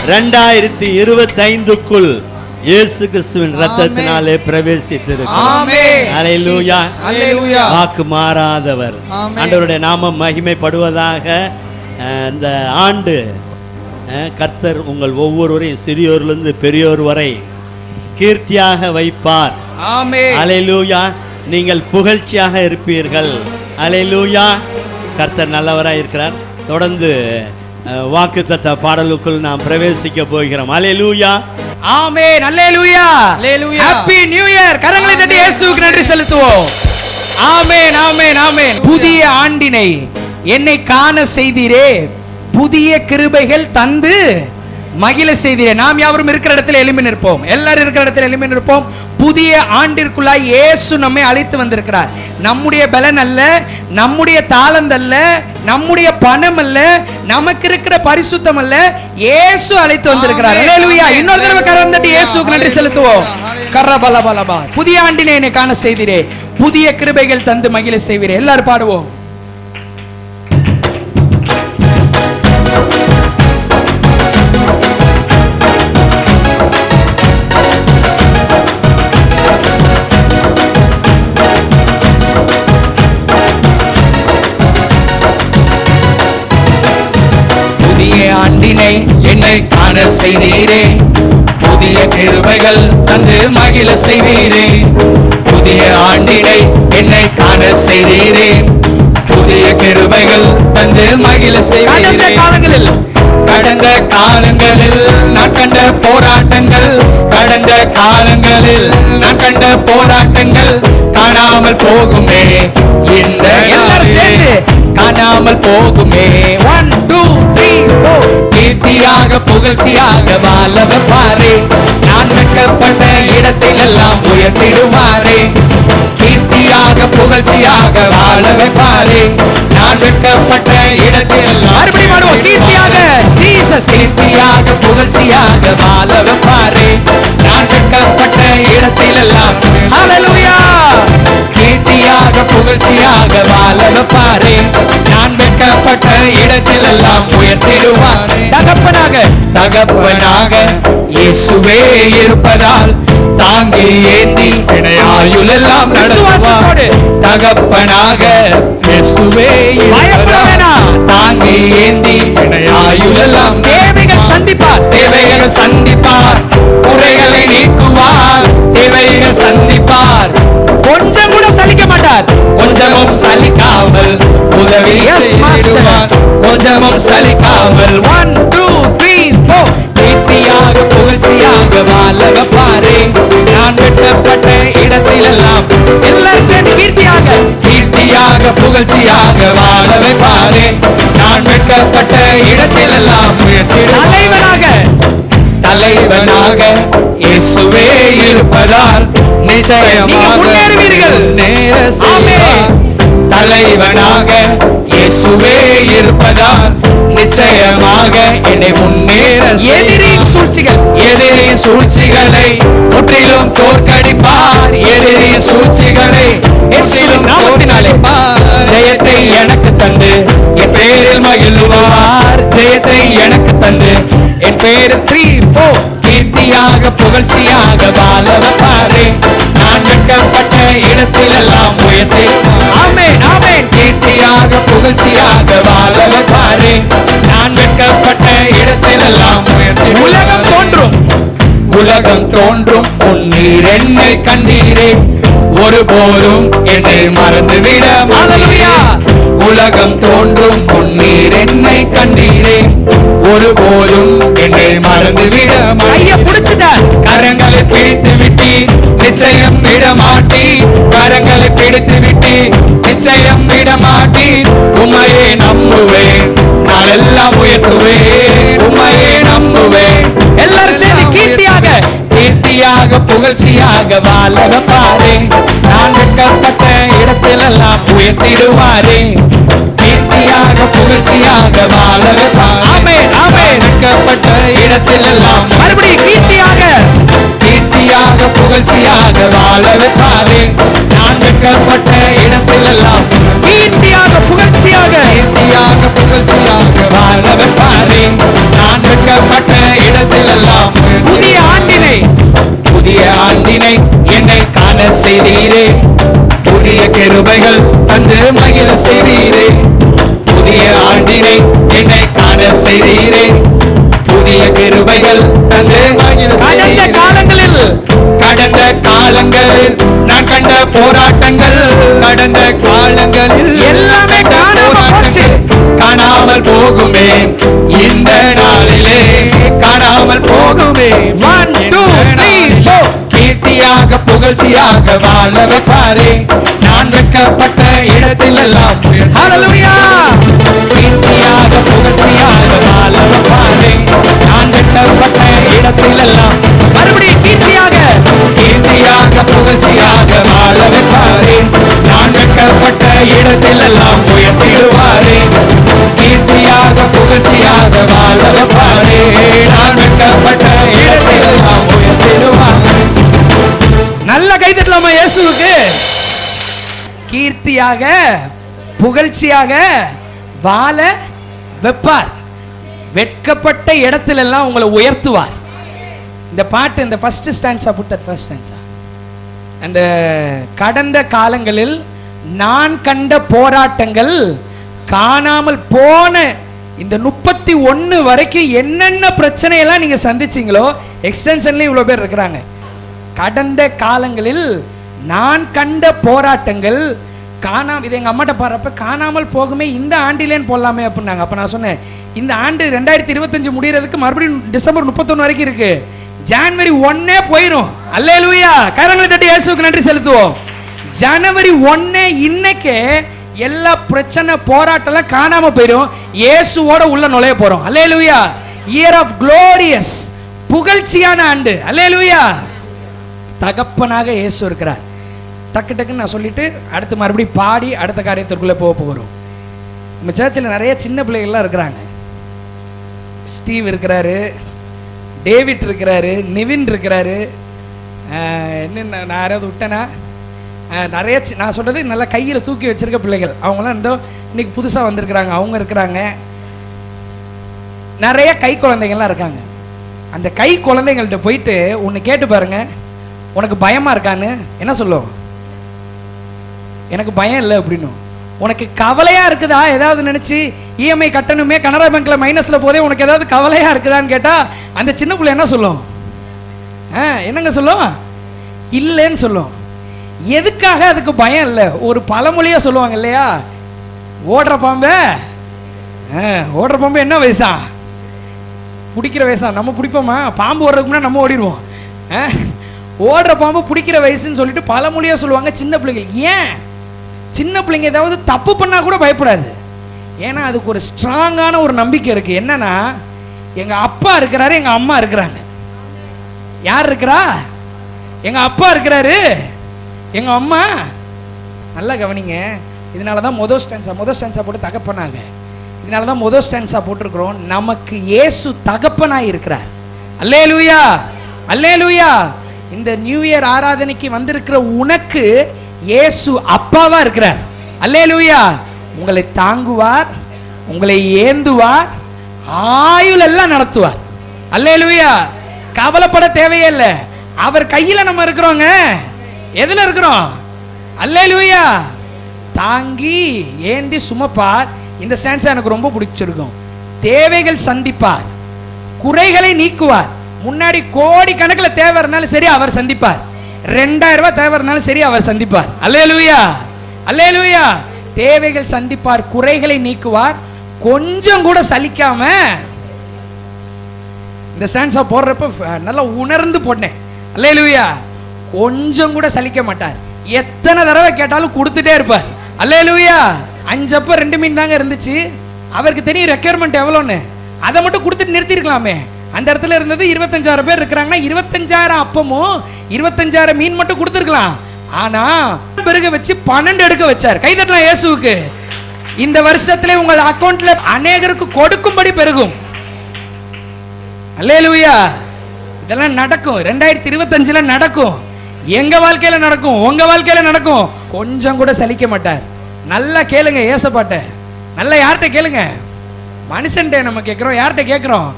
2025க்குள் இயேசு கிறிஸ்துவின் இரத்தத்தினாலே பிரவேசித்திருக்கிறோம். ஹல்லேலூயா. ஹல்லேலூயா. வாக்கு மாறாதவர். ஆண்டவருடைய நாமம் மகிமைப்படுவதாக. இந்த ஆண்டு கர்த்தர் உங்கள் ஒவ்வொருவரையும் சிறியோரிலிருந்து பெரியோர் வரை கீர்த்தியாக வைப்பார். ஆமென். ஹல்லேலூயா. நீங்கள் புகழ்ச்சியாக இருப்பீர்கள். ஹல்லேலூயா. கர்த்தர் நல்லவராய் இருக்கிறார். தொடர்ந்து வாக்குத்தத்த பாடலுக்குள் நாம் பிரவேசிக்க போகிறோம். ஹல்லேலூயா. ஆமென். ஹல்லேலூயா. ஹல்லேலூயா. Happy new year. கரங்களை தட்டி இயேசுவுக்கு நன்றி செலுத்துவோம். ஆமென், ஆமென், ஆமென். புதிய ஆண்டினை என்னை காண செய்தீரே, புதிய கிருபைகள் தந்து மகிழ செய்தீரே. நாம் யாவரும் இருக்கிற இடத்துல எழும்பி நிற்போம். எல்லாரும் இருக்கிற இடத்துல எழும்பி நிற்போம். புதிய ஆண்டிற்குள்ளாய் இயேசு நம்மை அழைத்து வந்திருக்கிறார். நம்முடைய பலன் அல்ல, நம்முடைய தாளந்து அல்ல, நம்முடைய பணம் அல்ல, நமக்கு இருக்கிற பரிசுத்தம் அல்ல, இயேசு அழைத்து வந்திருக்கிறார். ஹல்லேலூயா. இன்னொரு தடவை கரம் தட்டி இயேசுவுக்கு நன்றி செலுத்துவோம். கரபலபலபா. புதிய ஆண்டினை என்னை காண செய்தீரே, புதிய கிருபைகள் தந்து மகிழ செய்வீரே. எல்லாரும் பாடுவோம். ஆண்டினை என்னை காண செய்தீரே, புதிய கிருபைகள் தந்து மகிழ செய்தீரே. புதிய ஆண்டினை என்னை காண செய்தீரே, புதிய கிருபைகள் தந்து மகிழ செய்தீரே. கடந்த காலங்களில் நான் கண்ட போராட்டங்கள், கடந்த காலங்களில் நான் கண்ட போராட்டங்கள் காணாமல் போகுமே. இந்த எல்லாரும் சேர்ந்து காணாமல் போகுமே. 1 2 3 4. கீர்த்தியாக புகழ்ச்சியாக வாழ வைப்பாரே, நான் வெட்கப்பட்ட இடத்தில் எல்லாம் உயர்த்திடுவாரே. கீர்த்தியாக புகழ்ச்சியாக வாழ வைப்பாரே, நான் வெட்கப்பட்ட இடத்தில் எல்லாம். மறுபடியும் பாடுவோம். கீர்த்தியாக ஜீசஸ். கீர்த்தியாக புகழ்ச்சியாக வாழ வைப்பாரே, நான் வெட்கப்பட்ட இடத்தில் எல்லாம். ஹல்லேலூயா. கீர்த்தியாக புகழ்ச்சியாக வாழ வைப்பாரே, நான் வெட்கப்பட்ட இடத்தில் எல்லாம் உயர்த்திடுவாரே. தகப்பனாக தகப்பனாக இயேசுவே இருப்பதால் தாங்கி ஏந்தி ஆயுள் எல்லாம் நடத்துவார். தகப்பனாக இயேசுவே இருப்பதால் தாங்கி ஏந்தி ஆயுள் எல்லாம். தேவைகள் சந்திப்பார், தேவைகள் சந்திப்பார், குறைகளை நீக்குவார், தேவைகள் சந்திப்பார். கொஞ்சம் கூட சலிக்க மாட்டார், கொஞ்சமும் சலிக்காமல் உதவி செய்வார், கொஞ்சமும் சலிக்காமல். 1 2 3 4. கீர்த்தியாக புகழ்ச்சியாக வாழ வைப்பாரே, நான் வெட்கப்பட்ட இடத்தில் எல்லாம். எல்லாரும் சேர்ந்து கீர்த்தியாக கீர்த்தியாக புகழ்ச்சியாக வாழ வைப்பாரே, நான் வெட்கப்பட்ட இடத்தில் எல்லாம். தலைவனாக தலைவனாக இயேசுவே இருப்பதால் நிச்சயமாக முன்னேறுவீர்கள். தலைவனாக இயேசுவே இருப்பதால் நிச்சயமாக என்னை முன்னேற. எதிரின் சூழ்ச்சிகள், எதிரின் சூழ்ச்சிகளை முற்றிலும் தோற்கடிப்பார். எதிரின் சூழ்ச்சிகளை இயேசுவின் நாமத்தினாலே ஜெயத்தை எனக்கு தந்து என் பேரில் மகிழ்வார். ஜெயத்தை எனக்கு தந்து என் பேரில் 3 4. கீர்த்தியாக புகழ்ச்சியாக வாழ வைப்பாரே, நான் வெட்கப்பட்ட இடத்தில் எல்லாம் உயர்த்தி. ஆமென், ஆமென். கீர்த்தியாக புகழ்ச்சியாக வாழ வைப்பாரே, நான் வெட்கப்பட்ட இடத்தில் எல்லாம் உயர்த்தி. உலகம் தோன்றும், உலகம் தோன்றும் முன்னீர் என்னை கண்டீரே, ஒருபோதும் என்னை மறந்துவிட. ஹல்லேலூயா. உலகம் தோன்றும் முன்னீர் என்னை கண்டீரே, ஒருபோதும் என்னை மறந்துவிட. கையை பிடிச்சிட்டார், கரங்களை பிடித்து விட்டீர், நிச்சயம் விட மாட்டீர். கரங்களை பிடித்து விட்டீர், நிச்சயம் விட மாட்டீர். உம்மையே நம்புவேன், நான் எல்லாம் உயர்த்துவேன். உம்மையே நம்புவேன். எல்லாரும் சேர்ந்து கீர்த்தியாக கீர்த்தியாக புகழ்ச்சியாக வாழ வைப்பாரே, நான் வெட்கப்பட்ட இடத்தில் எல்லாம் உயர்த்திடுவாரே. கீர்த்தியாக புகழ்ச்சியாக வாழ வைப்பாரே. ஆமென், ஆமென். வெட்கப்பட்ட இடத்தில் எல்லாம். மறுபடியும் கீர்த்தியாக கீர்த்தியாக புகழ்ச்சியாக வாழ வைப்பாரே, நான் வெட்கப்பட்ட இடத்தில் எல்லாம். கீர்த்தியாக புகழ்ச்சியாக கீர்த்தியாக புகழ்ச்சியாக வாழ வைப்பாரே, நான் வெட்கப்பட்ட இடத்தில் செய்தீரே, புதிய கிருபைகள் தந்து கடந்த காலங்களில் நான் கண்ட போராட்டங்கள், கடந்த காலங்களில் எல்லாமே காணாமல் போகுமே, இந்த நாளிலே காணாமல் போகுமே. 1 2 3 4 கீர்த்தியாக புகழ்ச்சியாக வாழ வைப்பாரே, நான் வெட்கப்பட்ட இடத்தில் எல்லாம் ஹல்லேலூயா. கீர்த்தியாக புகழ்ச்சியாக வாழ வைப்பாரே, நான் வெட்கப்பட்ட இடத்தில் எல்லாம் மறுபடியும் கீர்த்தியாக புகழ்ச்சியாக வாழ வைப்பாரே, நான் வெட்கப்பட்ட இடத்தில் எல்லாம் உயர்த்திடுவாரே. கீர்த்தியாக புகழ்ச்சியாக வாழ வைப்பாரே, நான் வெட்கப்பட்ட இடத்தில் எல்லாம் உயர்த்திடுவாரே. நல்ல கைதட்டலாமா இயேசுவுக்கு? கீர்த்தியாக புகழ்ச்சியாக வாழ வைப்பார், வெட்கப்பட்ட இடத்துல எல்லாம் உங்களை உயர்த்துவார். இந்த பாட்டு, இந்த first stanza, put that first stanza. அந்த கடந்த காலங்களில் நான் கண்ட போராட்டங்கள், காணாமல் போன இந்த 31 வரைக்கும் என்னென்ன பிரச்சனையெல்லாம் நீங்க சந்திச்சீங்களோ, எக்ஸ்டென்ஷன்ல இவ்வளவு பேர் இருக்கிறாங்க. கடந்த காலங்களில் நான் கண்ட போராட்டங்கள் காணாமல், இது எங்க அம்மாட்ட பாடுறப்ப காணாமல் போகுமே இந்த ஆண்டிலேன்னு போடலாமே அப்படின்னாங்க. அப்ப நான் சொன்னேன், இந்த ஆண்டு 2025 முடியறதுக்கு மறுபடியும் டிசம்பர் 31 வரைக்கும் இருக்கு. ஜனவரி 1 போயிடும். அல்லேலூயா. கரங்களை தட்டி இயேசுவுக்கு நன்றி செலுத்துவோம். ஜனவரி 1 இன்னைக்கு எல்லா பிரச்சனை போராட்டம் காணாம போயிடும். இயேசுவோட உள்ள நுழைய போறோம். அல்லேலூயா. இயர் ஆஃப் குளோரியஸ், புகழ்ச்சியான ஆண்டு. அல்லேலூயா. தகப்பனாக இயேசு இருக்கிறார். டக்கு டக்குன்னு நான் சொல்லிட்டு அடுத்து மறுபடியும் பாடி அடுத்த காரியத்திற்குள்ள போக போகிறோம். நம்ம சர்ச்சில் நிறைய சின்ன பிள்ளைகள்லாம் இருக்கிறாங்க. ஸ்டீவ் இருக்கிறாரு, டேவிட் இருக்கிறாரு, நிவின் இருக்கிறாரு, என்ன நான் யாராவது விட்டேனா, நிறைய நான் சொல்றது நல்லா கையில் தூக்கி வச்சிருக்க பிள்ளைகள். அவங்களாம் இன்னைக்கு புதுசாக வந்திருக்கிறாங்க, அவங்க இருக்கிறாங்க. நிறைய கை குழந்தைகள்லாம் இருக்காங்க. அந்த கை குழந்தைங்கள்ட்ட போயிட்டு ஒன்று கேட்டு பாருங்க, உனக்கு பயமா இருக்கான்னு. என்ன சொல்லும்? எனக்கு பயம் இல்லை அப்படின்னும். உனக்கு கவலையா இருக்குதா ஏதாவது நினைச்சு, இஎம்ஐ கட்டணுமே, கனரா பேங்க்ல மைனஸ்ல போதே உனக்கு ஏதாவது கவலையா இருக்குதான்னு கேட்டா அந்த சின்ன பிள்ளை என்ன சொல்லும்? என்னங்க சொல்லும்? இல்லைன்னு சொல்லும். எதுக்காக? அதுக்கு பயம் இல்லை. ஒரு பழமொழியா சொல்லுவாங்க இல்லையா, ஓடுற பாம்பு என்ன வயசா? பிடிக்கிற வயசா? நம்ம பிடிப்போமா? பாம்பு ஓடுறதுக்கு முன்னாடி நம்ம ஓடிடுவோம். ஓடுற பாம்பு பிடிக்கிற வயசுன்னு சொல்லிட்டு பழமொழியா சொல்லுவாங்க சின்ன பிள்ளைகள். ஏன்? சின்ன பிள்ளைங்க ஏதாவது தப்பு பண்ணா கூட பயப்படாது. ஏன்னா அதுக்கு ஒரு ஸ்ட்ராங்கான ஒரு நம்பிக்கை இருக்கு. என்னன்னா, எங்க அப்பா இருக்கிறாரு, எங்க அம்மா இருக்கிறாங்க. யார் இருக்கிறா? எங்க அப்பா இருக்கிறாரு, எங்க அம்மா. நல்லா கவனிங்க. இதனாலதான் முதல் ஸ்டான்ஸா போட்டு தகப்பனாங்க. இதனாலதான் முதல் ஸ்டான்ஸா போட்டிருக்கிறோம். நமக்கு இயேசு தகப்பனாய் இருக்கிறார். அல்லேலூயா, அல்லேலூயா. இந்த நியூ இயர் ஆராதனைக்கு வந்திருக்கிற உனக்கு இயேசு அப்பாவா இருக்கிறார். அல்லேலூயா. உங்களை தாங்குவார், உங்களை ஏந்துவார், ஆயுள் எல்லாம் நடத்துவார். அல்லேலூயா. கவலைப்பட தேவையே இல்லை. அவர் கையில நம்ம இருக்கிறோங்க. எதுல இருக்கிறோம்? அல்லேலூயா. தாங்கி ஏந்தி சுமப்பார். இந்த ஸ்டான்ஸ் எனக்கு ரொம்ப பிடிச்சிருக்கும். தேவைகள் சந்திப்பார், குறைகளை நீக்குவார். முன்னாடி கோடி கணக்கில் தேவை இருந்தாலும் சரி அவர் சந்திப்பார். 2000 ரூபாய் தேவை இருந்தாலும் சரி அவர் சந்திப்பார். அல்லேலூயா, அல்லேலூயா. தேவைகள் சந்திப்பார், குறைகளை நீக்குவார். கொஞ்சம் கூட சலிக்காம இந்த ஸ்டான்ஸா போடுறப்ப நல்லா உணர்ந்து போட்டேன். அல்லேலூயா. கொஞ்சம் கூட சலிக்க மாட்டார். எத்தனை தடவை கேட்டாலும் கொடுத்துட்டே இருப்பார். அல்லேலூயா. 5 அப்ப 2 மீன் தாங்க இருந்துச்சு. அவருக்கு தெரியும் ரெக்யர்மெண்ட் எவ்வளோன்னு. அதை மட்டும் கொடுத்துட்டு நிறுத்திருக்கலாமே. அந்த இடத்துல இருந்தது 25,000 பேர் இருக்கிறாங்கன்னா 25,000 அப்பமும் 25,000 மீன் மட்டும் கொடுத்துருக்கலாம். ஆனா பெருக வச்சு 12 எடுக்க வச்சார். கைதட்டலாம் இயேசுவுக்கு. இந்த வருஷத்துல உங்கள் அக்கௌண்ட்ல அநேகருக்கு கொடுக்கும்படி பெருகும். அல்லேலூயா. இதெல்லாம் நடக்கும். 2025ல நடக்கும். எங்க வாழ்க்கையில நடக்கும், உங்க வாழ்க்கையில நடக்கும். கொஞ்சம் கூட சலிக்க மாட்டார். நல்லா கேளுங்க ஏசப்பாட்ட. நல்லா யார்கிட்ட கேளுங்க? மனுஷன்ட்ட நம்ம கேட்கிறோம், யார்கிட்ட கேட்கிறோம்?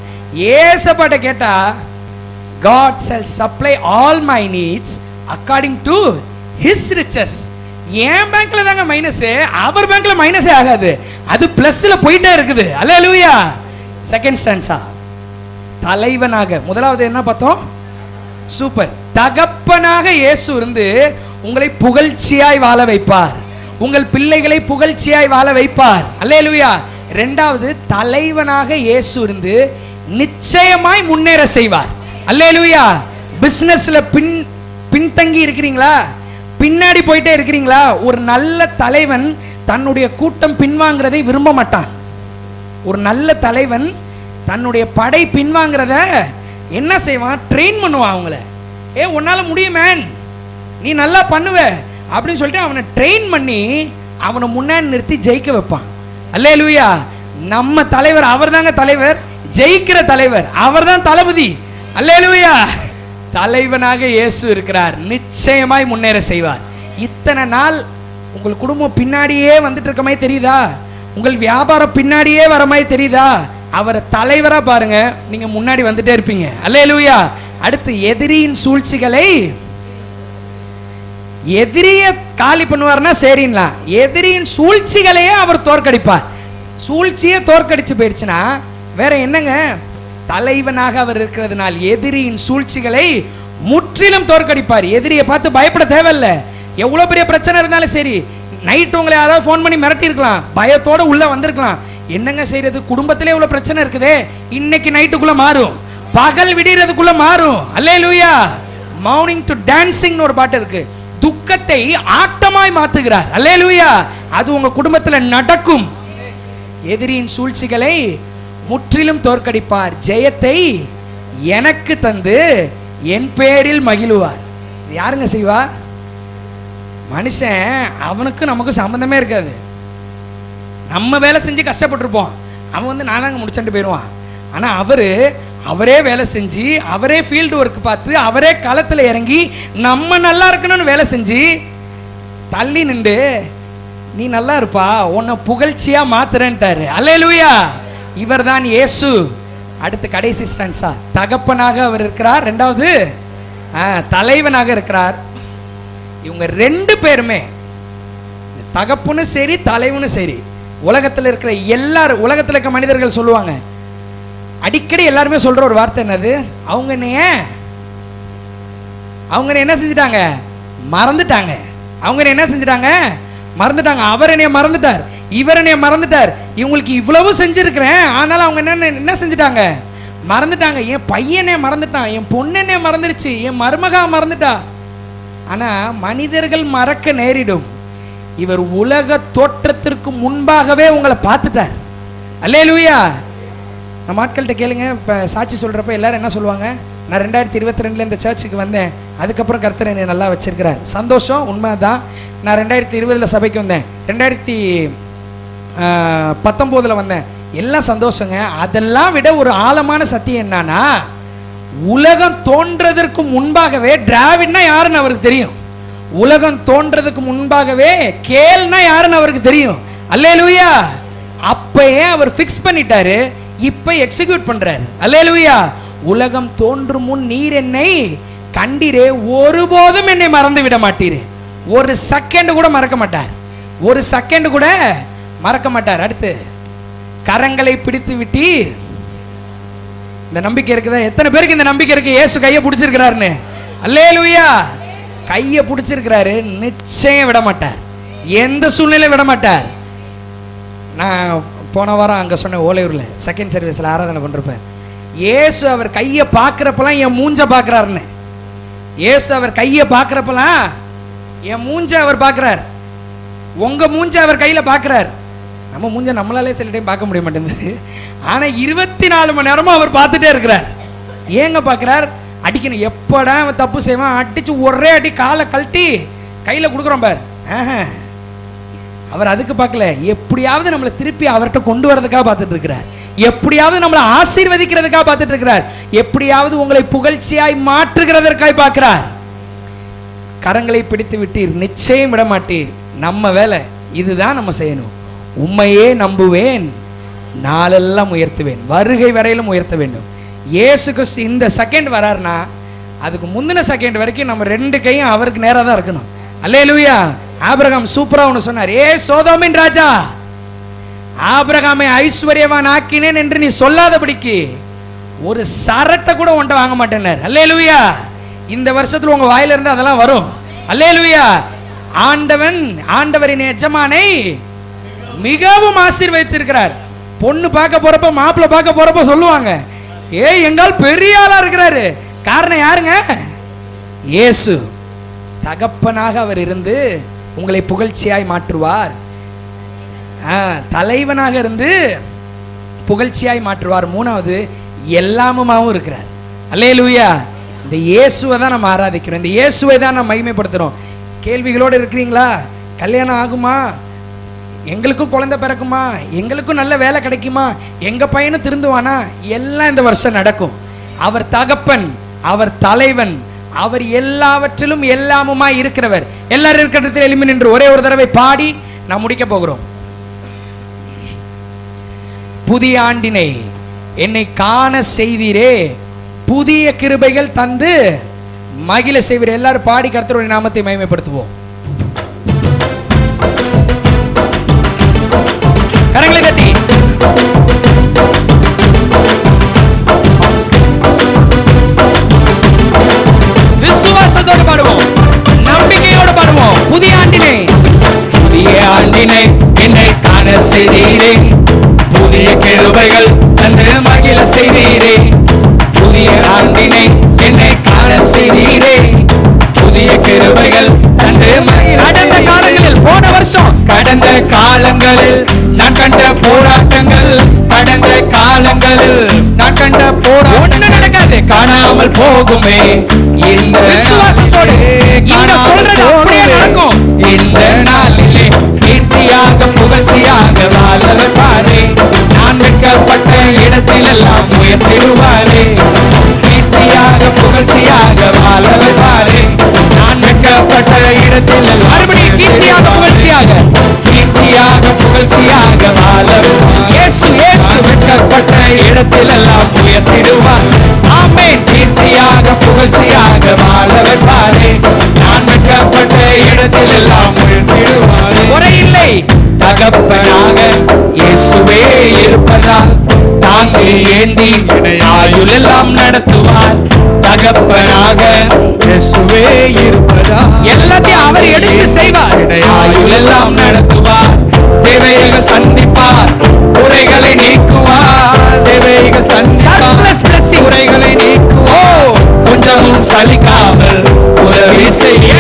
ஏசப்பாட்ட கேட்டா God shall supply all my needs according to his riches. என் பேங்க்ல தாங்க மைனஸ், அவர் பேங்க்ல மைனஸே ஆகாது. அது பிளஸ்ல போயிட்டே இருக்குது. அல்லேலூயா. செகண்ட் ஸ்டான்ஸா தலைவனாக. முதலாவது என்ன பார்த்தோம்? சூப்பர். தகப்பனாக இயேசு இருந்து உங்களை புகழ்ச்சியாய் வாழ வைப்பார், உங்கள் பிள்ளைகளை புகழ்ச்சியாய் வாழ வைப்பார். அல்லேலூயா. இரண்டாவது, தலைவனாக இயேசு இருந்து நிச்சயமாய் முன்னேற செய்வார். அல்லேலூயா. பிசினஸ்ல பின்தங்கி இருக்கிறீங்களா? பின்னாடி போயிட்டே இருக்கிறீங்களா? ஒரு நல்ல தலைவன் தன்னுடைய கூட்டம் பின்வாங்கிறதை விரும்ப மாட்டான். ஒரு நல்ல தலைவன் தன்னுடைய படை பின்வாங்கிறத என்ன செய்வான்? ட்ரெயின் பண்ணுவான் அவங்கள. உன்னால முடியும் மேன், நீ நல்லா பண்ணுவ அப்படின்னு சொல்லிட்டு அவனை ட்ரெயின் பண்ணி அவனை முன்னாடி நிறுத்தி ஜெயிக்க வைப்பான். அல்லேலூயா. நம்ம தலைவர் அவர் தாங்க தலைவர், ஜெயிக்கிற தலைவர் அவர் தான் தளபதி. அல்லேலூயா. தலைவனாக இயேசு இருக்கிறார், நிச்சயமாய் முன்னேற செய்வார். இத்தனை நாள் உங்கள் குடும்பம் பின்னாடியே வந்துட்டு இருக்க மாதிரி தெரியுதா? உங்கள் வியாபாரம் பின்னாடியே வர மாதிரி தெரியுதா? அவரை தலைவரா பாருங்க, நீங்க முன்னாடி வந்துட்டே இருப்பீங்க. அல்லேலூயா. அடுத்து, எதிரியின் சூழ்ச்சிகளை, எதிரிய காலி பண்ணுவார்னா சரிங்களா, எதிரியின் சூழ்ச்சிகளையே அவர் தோற்கடிப்பார். சூழ்ச்சியே தோற்கடிச்சு போயிடுச்சுன்னா வேற என்னங்க? தலைவனாக அவர் இருக்கிறதுனால் எதிரியின் சூழ்ச்சிகளை முற்றிலும் தோற்கடிப்பார். எதிரியை பார்த்து பயப்பட தேவையில்ல. எவ்வளவு பெரிய பிரச்சனை இருந்தாலும் சரி, நைட் உங்களை யாராவது ஃபோன் பண்ணி மிரட்டி இருக்கலாம், பயத்தோட உள்ள வந்திருக்கலாம். என்னங்க செய்யறது? குடும்பத்திலே இவ்வளவு பிரச்சனை இருக்குதே, இன்னைக்கு நைட்டுக்குள்ள மாறும், பகல் விடிறதுக்குள்ள மாறும். அல்லேலூயா. மார்னிங் டு டான்சிங் ஒரு பாட்டு இருக்கு. துக்கத்தை ஆட்டமாய் மாத்துகிறார். அல்லேலூயா. அது உங்க குடும்பத்துல நடக்கும். எதிரியின் சூழ்ச்சிகளை முற்றிலும் தோற்கடிப்பார், ஜெயத்தை எனக்கு தந்து என் பேரில் மகிழுவார். யாருங்க செய்வா? மனுஷன், அவனுக்கு நமக்கு சம்பந்தமே இருக்காது. நம்ம வேலை செஞ்சு கஷ்டப்பட்டிருப்போம், அவன் நானாங்க முடிச்சுட்டு போயிடுவான். ஆனா அவரே வேலை செஞ்சு, அவரே ஃபீல்டு ஒர்க் பார்த்து, அவரே களத்துல இறங்கி நம்ம நல்லா இருக்கணும்னு வேலை செஞ்சு தள்ளி நின்று நீ நல்லா இருப்பா, உன்னை புகழ்ச்சியா மாத்துறேன்ட்டாரு. அல்லேலூயா. இவர் தான் இயேசு. அடுத்து கடைசி ஸ்டான்ஸா, தகப்பனாக அவர் இருக்கிறார், ரெண்டாவது தலைவனாக இருக்கிறார். இவங்க ரெண்டு பேருமே, தகப்பனும் சரி தலைவனும் சரி, உலகத்தில் இருக்கிற எல்லாரும், உலகத்தில் இருக்க மனிதர்கள் சொல்லுவாங்க, அடிக்கடி எல்லாருமே சொல்ற ஒரு வார்த்தை என்னது? அவங்க என்ன செஞ்சிட்டாங்க? மறந்துட்டாங்க. அவங்க என்ன செஞ்சிட்டாங்க? மறந்துட்டாங்க. அவர் என்னைய மறந்துட்டார், இவர் என்னைய மறந்துட்டார், இவங்களுக்கு இவ்வளவு செஞ்சிருக்கிறேன், ஆனாலும் அவங்க என்ன செஞ்சிட்டாங்க? மறந்துட்டாங்க. என் பையனே மறந்துட்டான், என் பொண்ணனே மறந்துடுச்சு, என் மருமகா மறந்துட்டா. ஆனா மனிதர்கள் மறக்க நேரிடும். இவர் உலக தோற்றத்திற்கு முன்பாகவே உங்களை பார்த்துட்டார். அல்லேலூயா. நம்ம ஆட்கள்கிட்ட கேளுங்க, இப்போ சாட்சி சொல்றப்ப எல்லாரும் என்ன சொல்லுவாங்க? நான் 2022 இந்த சர்ச்சுக்கு வந்தேன், அதுக்கப்புறம் கர்த்தர் என்னை நல்லா வச்சிருக்கிறார். சந்தோஷம், உண்மைதான். நான் 2020 சபைக்கு வந்தேன், 2019 வந்தேன், எல்லாம் சந்தோஷங்க. அதெல்லாம் விட ஒரு ஆழமான சத்தியம் என்னன்னா, உலகம் தோன்றதற்கு முன்பாகவே டிராவிட்னா யாருன்னு அவருக்கு தெரியும். உலகம் தோன்றதுக்கு முன்பாகவே கேல்னா யாருன்னு அவருக்கு தெரியும். அல்லேலூயா. அப்பயே அவர் ஃபிக்ஸ் பண்ணிட்டாரு, இப்ப எக்ஸிக்யூட் பண்றாரு. அல்லேலூயா. உலகம் தோன்றும் முன் நீர் என்னை கண்டீரே, ஒருபோதும் என்னை மறந்து விட மாட்டீரே. ஒரு செகண்ட் கூட மறக்க மாட்டார், ஒரு செகண்ட் கூட மறக்க மாட்டார். அடுத்து, கரங்களை பிடித்து விட்டீர். இந்த நம்பிக்கை இருக்குதா? எத்தனை பேருக்கு இந்த நம்பிக்கை இருக்கு? இயேசு கையை பிடிச்சிருக்கிறாருன்னு. அல்லேலூயா. கையை பிடிச்சிருக்கிறாரு, நிச்சயம் விட மாட்டார், எந்த சூழ்நிலை விட மாட்டார். நான் போன வாரம் அங்கே சொன்னேன், ஓலையூரில் செகண்ட் சர்வீஸில் ஆராதனை பண்ணுறப்ப, இயேசு அவர் கையை பார்க்குறப்பெல்லாம் என் மூஞ்ச பார்க்குறாருன்னு. இயேசு அவர் கையை பார்க்குறப்பெல்லாம் என் மூஞ்ச அவர் பார்க்குறார், உங்கள் மூஞ்ச அவர் கையில் பார்க்குறார். நம்ம மூஞ்ச நம்மளாலே சில டைம் பார்க்க முடிய மாட்டேங்குது, ஆனால் 24 மணி நேரமும் அவர் பார்த்துட்டே இருக்கிறார். ஏங்க பார்க்குறார்? அடிக்கணும், எப்படா அவன் தப்பு செய்வான், அடிச்சு ஒரே அடி காலை கழட்டி கையில் கொடுக்குறோம் பார். அவர் அதுக்கு பார்க்கல, எப்படியாவது நம்மளை திருப்பி அவர்கிட்ட கொண்டு வரதுக்காக பார்த்துட்டு இருக்கிறார், எப்படியாவது நம்மளை ஆசீர்வதிக்கிறதுக்காக பார்த்துட்டு இருக்கிறார், எப்படியாவது உங்களை புகழ்ச்சியாய் மாற்றுகிறதற்காக பார்க்கிறார். கரங்களை பிடித்து விட்டீர், நிச்சயம் விட மாட்டீர். நம்ம வேலை இதுதான், நம்ம செய்யணும். உம்மையே நம்புவேன், நாளெல்லாம் உயர்த்துவேன், வருகை வரையிலும் உயர்த்த வேண்டும். இயேசு கிறிஸ்து இந்த செகண்ட் வராருன்னா, அதுக்கு முந்தின செகண்ட் வரைக்கும் நம்ம ரெண்டு கையும் அவருக்கு நேராக தான் இருக்கணும். அல்லேலூயா. ஆபிரகாம் சூப்பரா ஒன்று சொன்னார், ஏ சோதோமின் ராஜா, ஆபிரகாமை ஐஸ்வர்யவான் ஆக்கினேன் என்று நீ சொல்லாதபடிக்கு ஒரு சரட்டை கூட உன்கிட்ட வாங்க மாட்டேன்னார். அல்லேலூயா. இந்த வருஷத்துல உங்க வாயில இருந்து அதெல்லாம் வரும். அல்லேலூயா. ஆண்டவரின் எஜமானை மிகவும் ஆசீர்வதித்திருக்கிறார். பொண்ணு பார்க்க போறப்ப, மாப்பிள்ளை பார்க்க போறப்ப சொல்லுவாங்க, ஏய் எங்கால் பெரிய ஆளா இருக்கிறாரு. காரணம் யாருங்க? இயேசு. தகப்பனாக அவர் இருந்து உங்களை புகழ்ச்சியாய் மாற்றுவார். தலைவனாக இருந்து புகழ்ச்சியாய் மாற்றுவார். மூணாவது எல்லாமுமாவும் இருக்கிறார். அல்லேலூயா. இந்த இயேசுவை தான் நம்ம ஆராதிக்கிறோம். இந்த இயேசுவை தான் நம்ம மகிமைப்படுத்துறோம். கேள்விகளோடு இருக்கிறீங்களா? கல்யாணம் ஆகுமா? எங்களுக்கும் குழந்தை பிறக்குமா? எங்களுக்கும் நல்ல வேலை கிடைக்குமா? எங்க பையனும் திருந்துவானா? எல்லாம் இந்த வருஷம் நடக்கும். அவர் தகப்பன், அவர் தலைவன், அவர் எல்லாவற்றிலும் எல்லாமுமா இருக்கிறவர். எல்லாரும் இருக்கிற எளிமை நின்று ஒரே ஒரு தடவை பாடி நாம் முடிக்க போகிறோம். புதிய ஆண்டினை என்னை காண செய்வீரே, புதிய கிருபைகள் தந்து மகிழ செய்வீரே. எல்லாரும் பாடி கர்த்தருடைய நாமத்தை மகிமைப்படுத்துவோம். கரங்களை தட்டி விசுவாசத்தோடு பாடுவோம், நம்பிக்கையோடு பாடுவோம். புதிய ஆண்டினை, புதிய ஆண்டினை என்னை காண செய்தீரே, புதிய கிருபைகள் தந்து மகிழ செய்தீரே, புதிய ஆண்டினை என்னை காண செய்தீரே, புதிய கிருபைகள் தந்து மகிழ. கடந்த காலங்களில், போன வருஷம் கடந்த காலங்களில் நான் கண்ட போராட்டங்கள், கடந்த காலங்களில் நான் கண்ட போராட்டம் ஒண்ணு நடக்காது, காணாமல் போகுமே. இந்த விசுவாசத்தோடு இந்த சொல்றது அப்படியே நடக்கும். இந்த நாளிலே கீர்த்தியாக புகழ்ச்சியாக வாழவர் பாரே, நான் வைக்கப்பட்ட இடத்தில் எல்லாம் உயர்த்திடுவாரே. கீர்த்தியாக புகழ்ச்சியாக வாழவர் பாரே, நான் வைக்கப்பட்ட இடத்தில் எல்லாம். மறுபடியும் கீர்த்தியாக புகழ்ச்சியாக, கீர்த்தியாக புகழ்ச்சியாக வாழவர் இயேசு. இயேசு வைக்கப்பட்ட இடத்தில் எல்லாம் உயர்த்திடுவார். ஆமென். கீர்த்தியாக புகழ்ச்சியாக வாழவர் பாரே, நான் வைக்கப்பட்ட இடத்தில் எல்லாம் உயர்த்திடுவார். குறையில்லை. தகப்பனாக இயேசுவே இருப்பதால் தாங்கி ஏந்தி ஆயுள் எல்லாம் நடத்துவார். தகப்பனாக இயேசுவே இருப்பதால் எல்லாத்தையும் அவர் எடுத்து செய்வார். ஆயுள் எல்லாம் நடத்துவார். தேவைகளை சந்திப்பார், குறைகளை நீக்குவார். தேவைகள் சந்திப்பார், குறைகளை நீக்குவார். கொஞ்சமும் சலிக்காமல் உதவி செய்ய,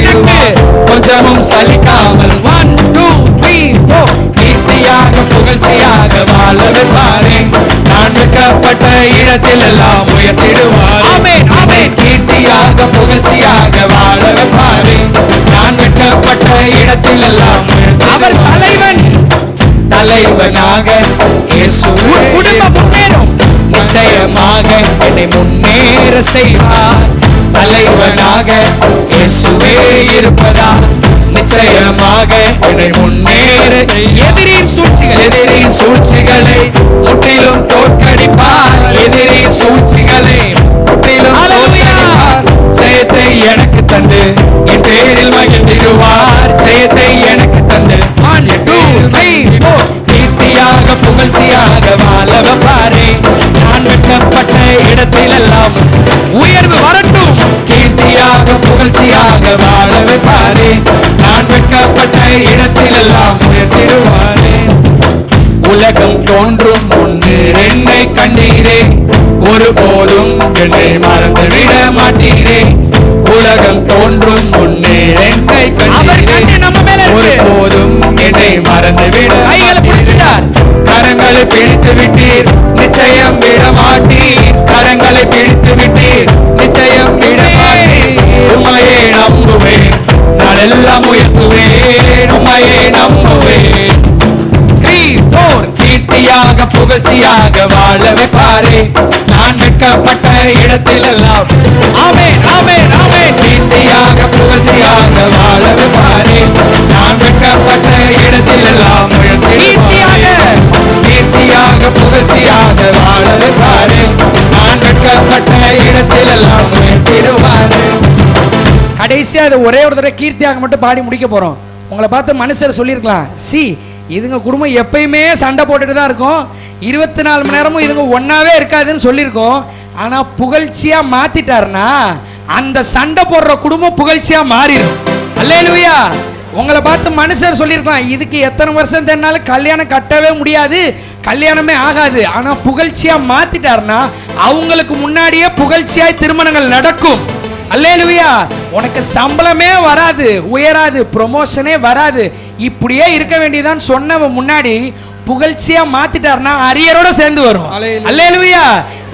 கொஞ்சமும் சலிக்காமல். 1 2 3 4 கீர்த்தியாக புகழ்ச்சியாக வாழவர் பாரே, நான் வைக்கப்பட்ட இடத்தில் எல்லாம் உயர்த்திடுவார். ஆமென். ஆமென். கீர்த்தியாக புகழ்ச்சியாக வாழவர் பாரே, நான் வைக்கப்பட்ட இடத்தில் எல்லாம் அவர் தலைவன். தலைவனாக இயேசு குடும்பம் முன்னேறும். நிச்சயமாக என்னை முன்னேற செய்வார். தலைவனாக இயேசுவே இருப்பதால் நிச்சயமாக என்னை முன்னேற. எதிரின் சூழ்ச்சிகள், எதிரின் சூழ்ச்சிகளை முற்றிலும் தோற்கடிப்பார். எதிரின் சூழ்ச்சிகளை முற்றிலும் தோற்கடிப்பார். ஜெயத்தை எனக்கு தந்து என் பேரில் மகிழ்ந்திடுவார். ஜெயத்தை எனக்கு தந்து 1 2 3 4 கீர்த்தியாக புகழ்ச்சியாக வாழவ பாரே, நான் வைக்கப்பட்ட இடத்தில் எல்லாம் உயர்வு வரட்டும். கீர்த்தியாக புகழ்ச்சியாக வாழவ பாரே, நான் வைக்கப்பட்ட இடத்தில் எல்லாம் உயர்த்திடுவாரே. உலகம் தோன்றும் முன்னே என்னை கண்டீரே, ஒருபோதும் என்னை மறந்துவிட மாட்டீரே. உலகம் தோன்றும் முன்னே என்னை கண்டீரே, ஒருபோதும் என்னை மறந்துவிட. கைகளை பிடிச்சிட்டார், கரங்களை பிடித்து விட்டீர், நிச்சயம் விட மாட்டீர். கரங்களை பிடித்து விட்டீர், நிச்சயம் விட மாட்டீர். உம்மையே நம்புவேன், நான் எல்லாம் உயர்த்துவேன். உம்மையே நம்புவேன். 3 4 கீர்த்தியாக புகழ்ச்சியாக வாழவே பாரே, நான் வைக்கப்பட்ட இடத்தில் எல்லாம். ஆமென். ஆமென். ஆமென். கீர்த்தியாக புகழ்ச்சியாக வாழவே பாரே, நான் வைக்கப்பட்ட இடத்தில் எல்லாம் உயர்த்திடுவாரே. கீர்த்தியாக புகழ்ச்சியாக வாழவே பாரே, நான் வைக்கப்பட்ட இடத்தில் எல்லாம் உயர்த்திடுவாரே. கடைசியா அது ஒரே ஒரு தடவை கீர்த்தியாக மட்டும் பாடி முடிக்க போறோம். உங்களை பார்த்து மனுஷர் சொல்லியிருக்கலாம், சி இதுங்க குடும்பம் எப்பயுமே சண்டை போட்டுட்டு தான் இருக்கும், 24 மணி நேரமும் இதுங்க ஒன்னாவே இருக்காதுன்னு சொல்லியிருக்கோம். ஆனா புகழ்ச்சியா மாத்திட்டாருன்னா அந்த சண்டை போடுற குடும்பம் புகழ்ச்சியா மாறிடும். அல்லேலூயா. உங்களை பார்த்து மனுஷர் சொல்லியிருக்கலாம், இதுக்கு எத்தனை வருஷம் தேடினாலும் கல்யாணம் கட்டவே முடியாது, கல்யாணமே ஆகாது. ஆனா புகழ்ச்சியா மாத்திட்டாருன்னா அவங்களுக்கு முன்னாடியே புகழ்ச்சியாய் திருமணங்கள் நடக்கும். அல்லேலூயா. உனக்கு சம்பளமே வராது, உயராது, ப்ரொமோஷனே வராது, இப்படியே இருக்க வேண்டியதான் சொன்னவன் முன்னாடி புகழ்ச்சியா மாத்திட்டாருன்னா அரியரோட சேர்ந்து வரும். அல்லேலூயா.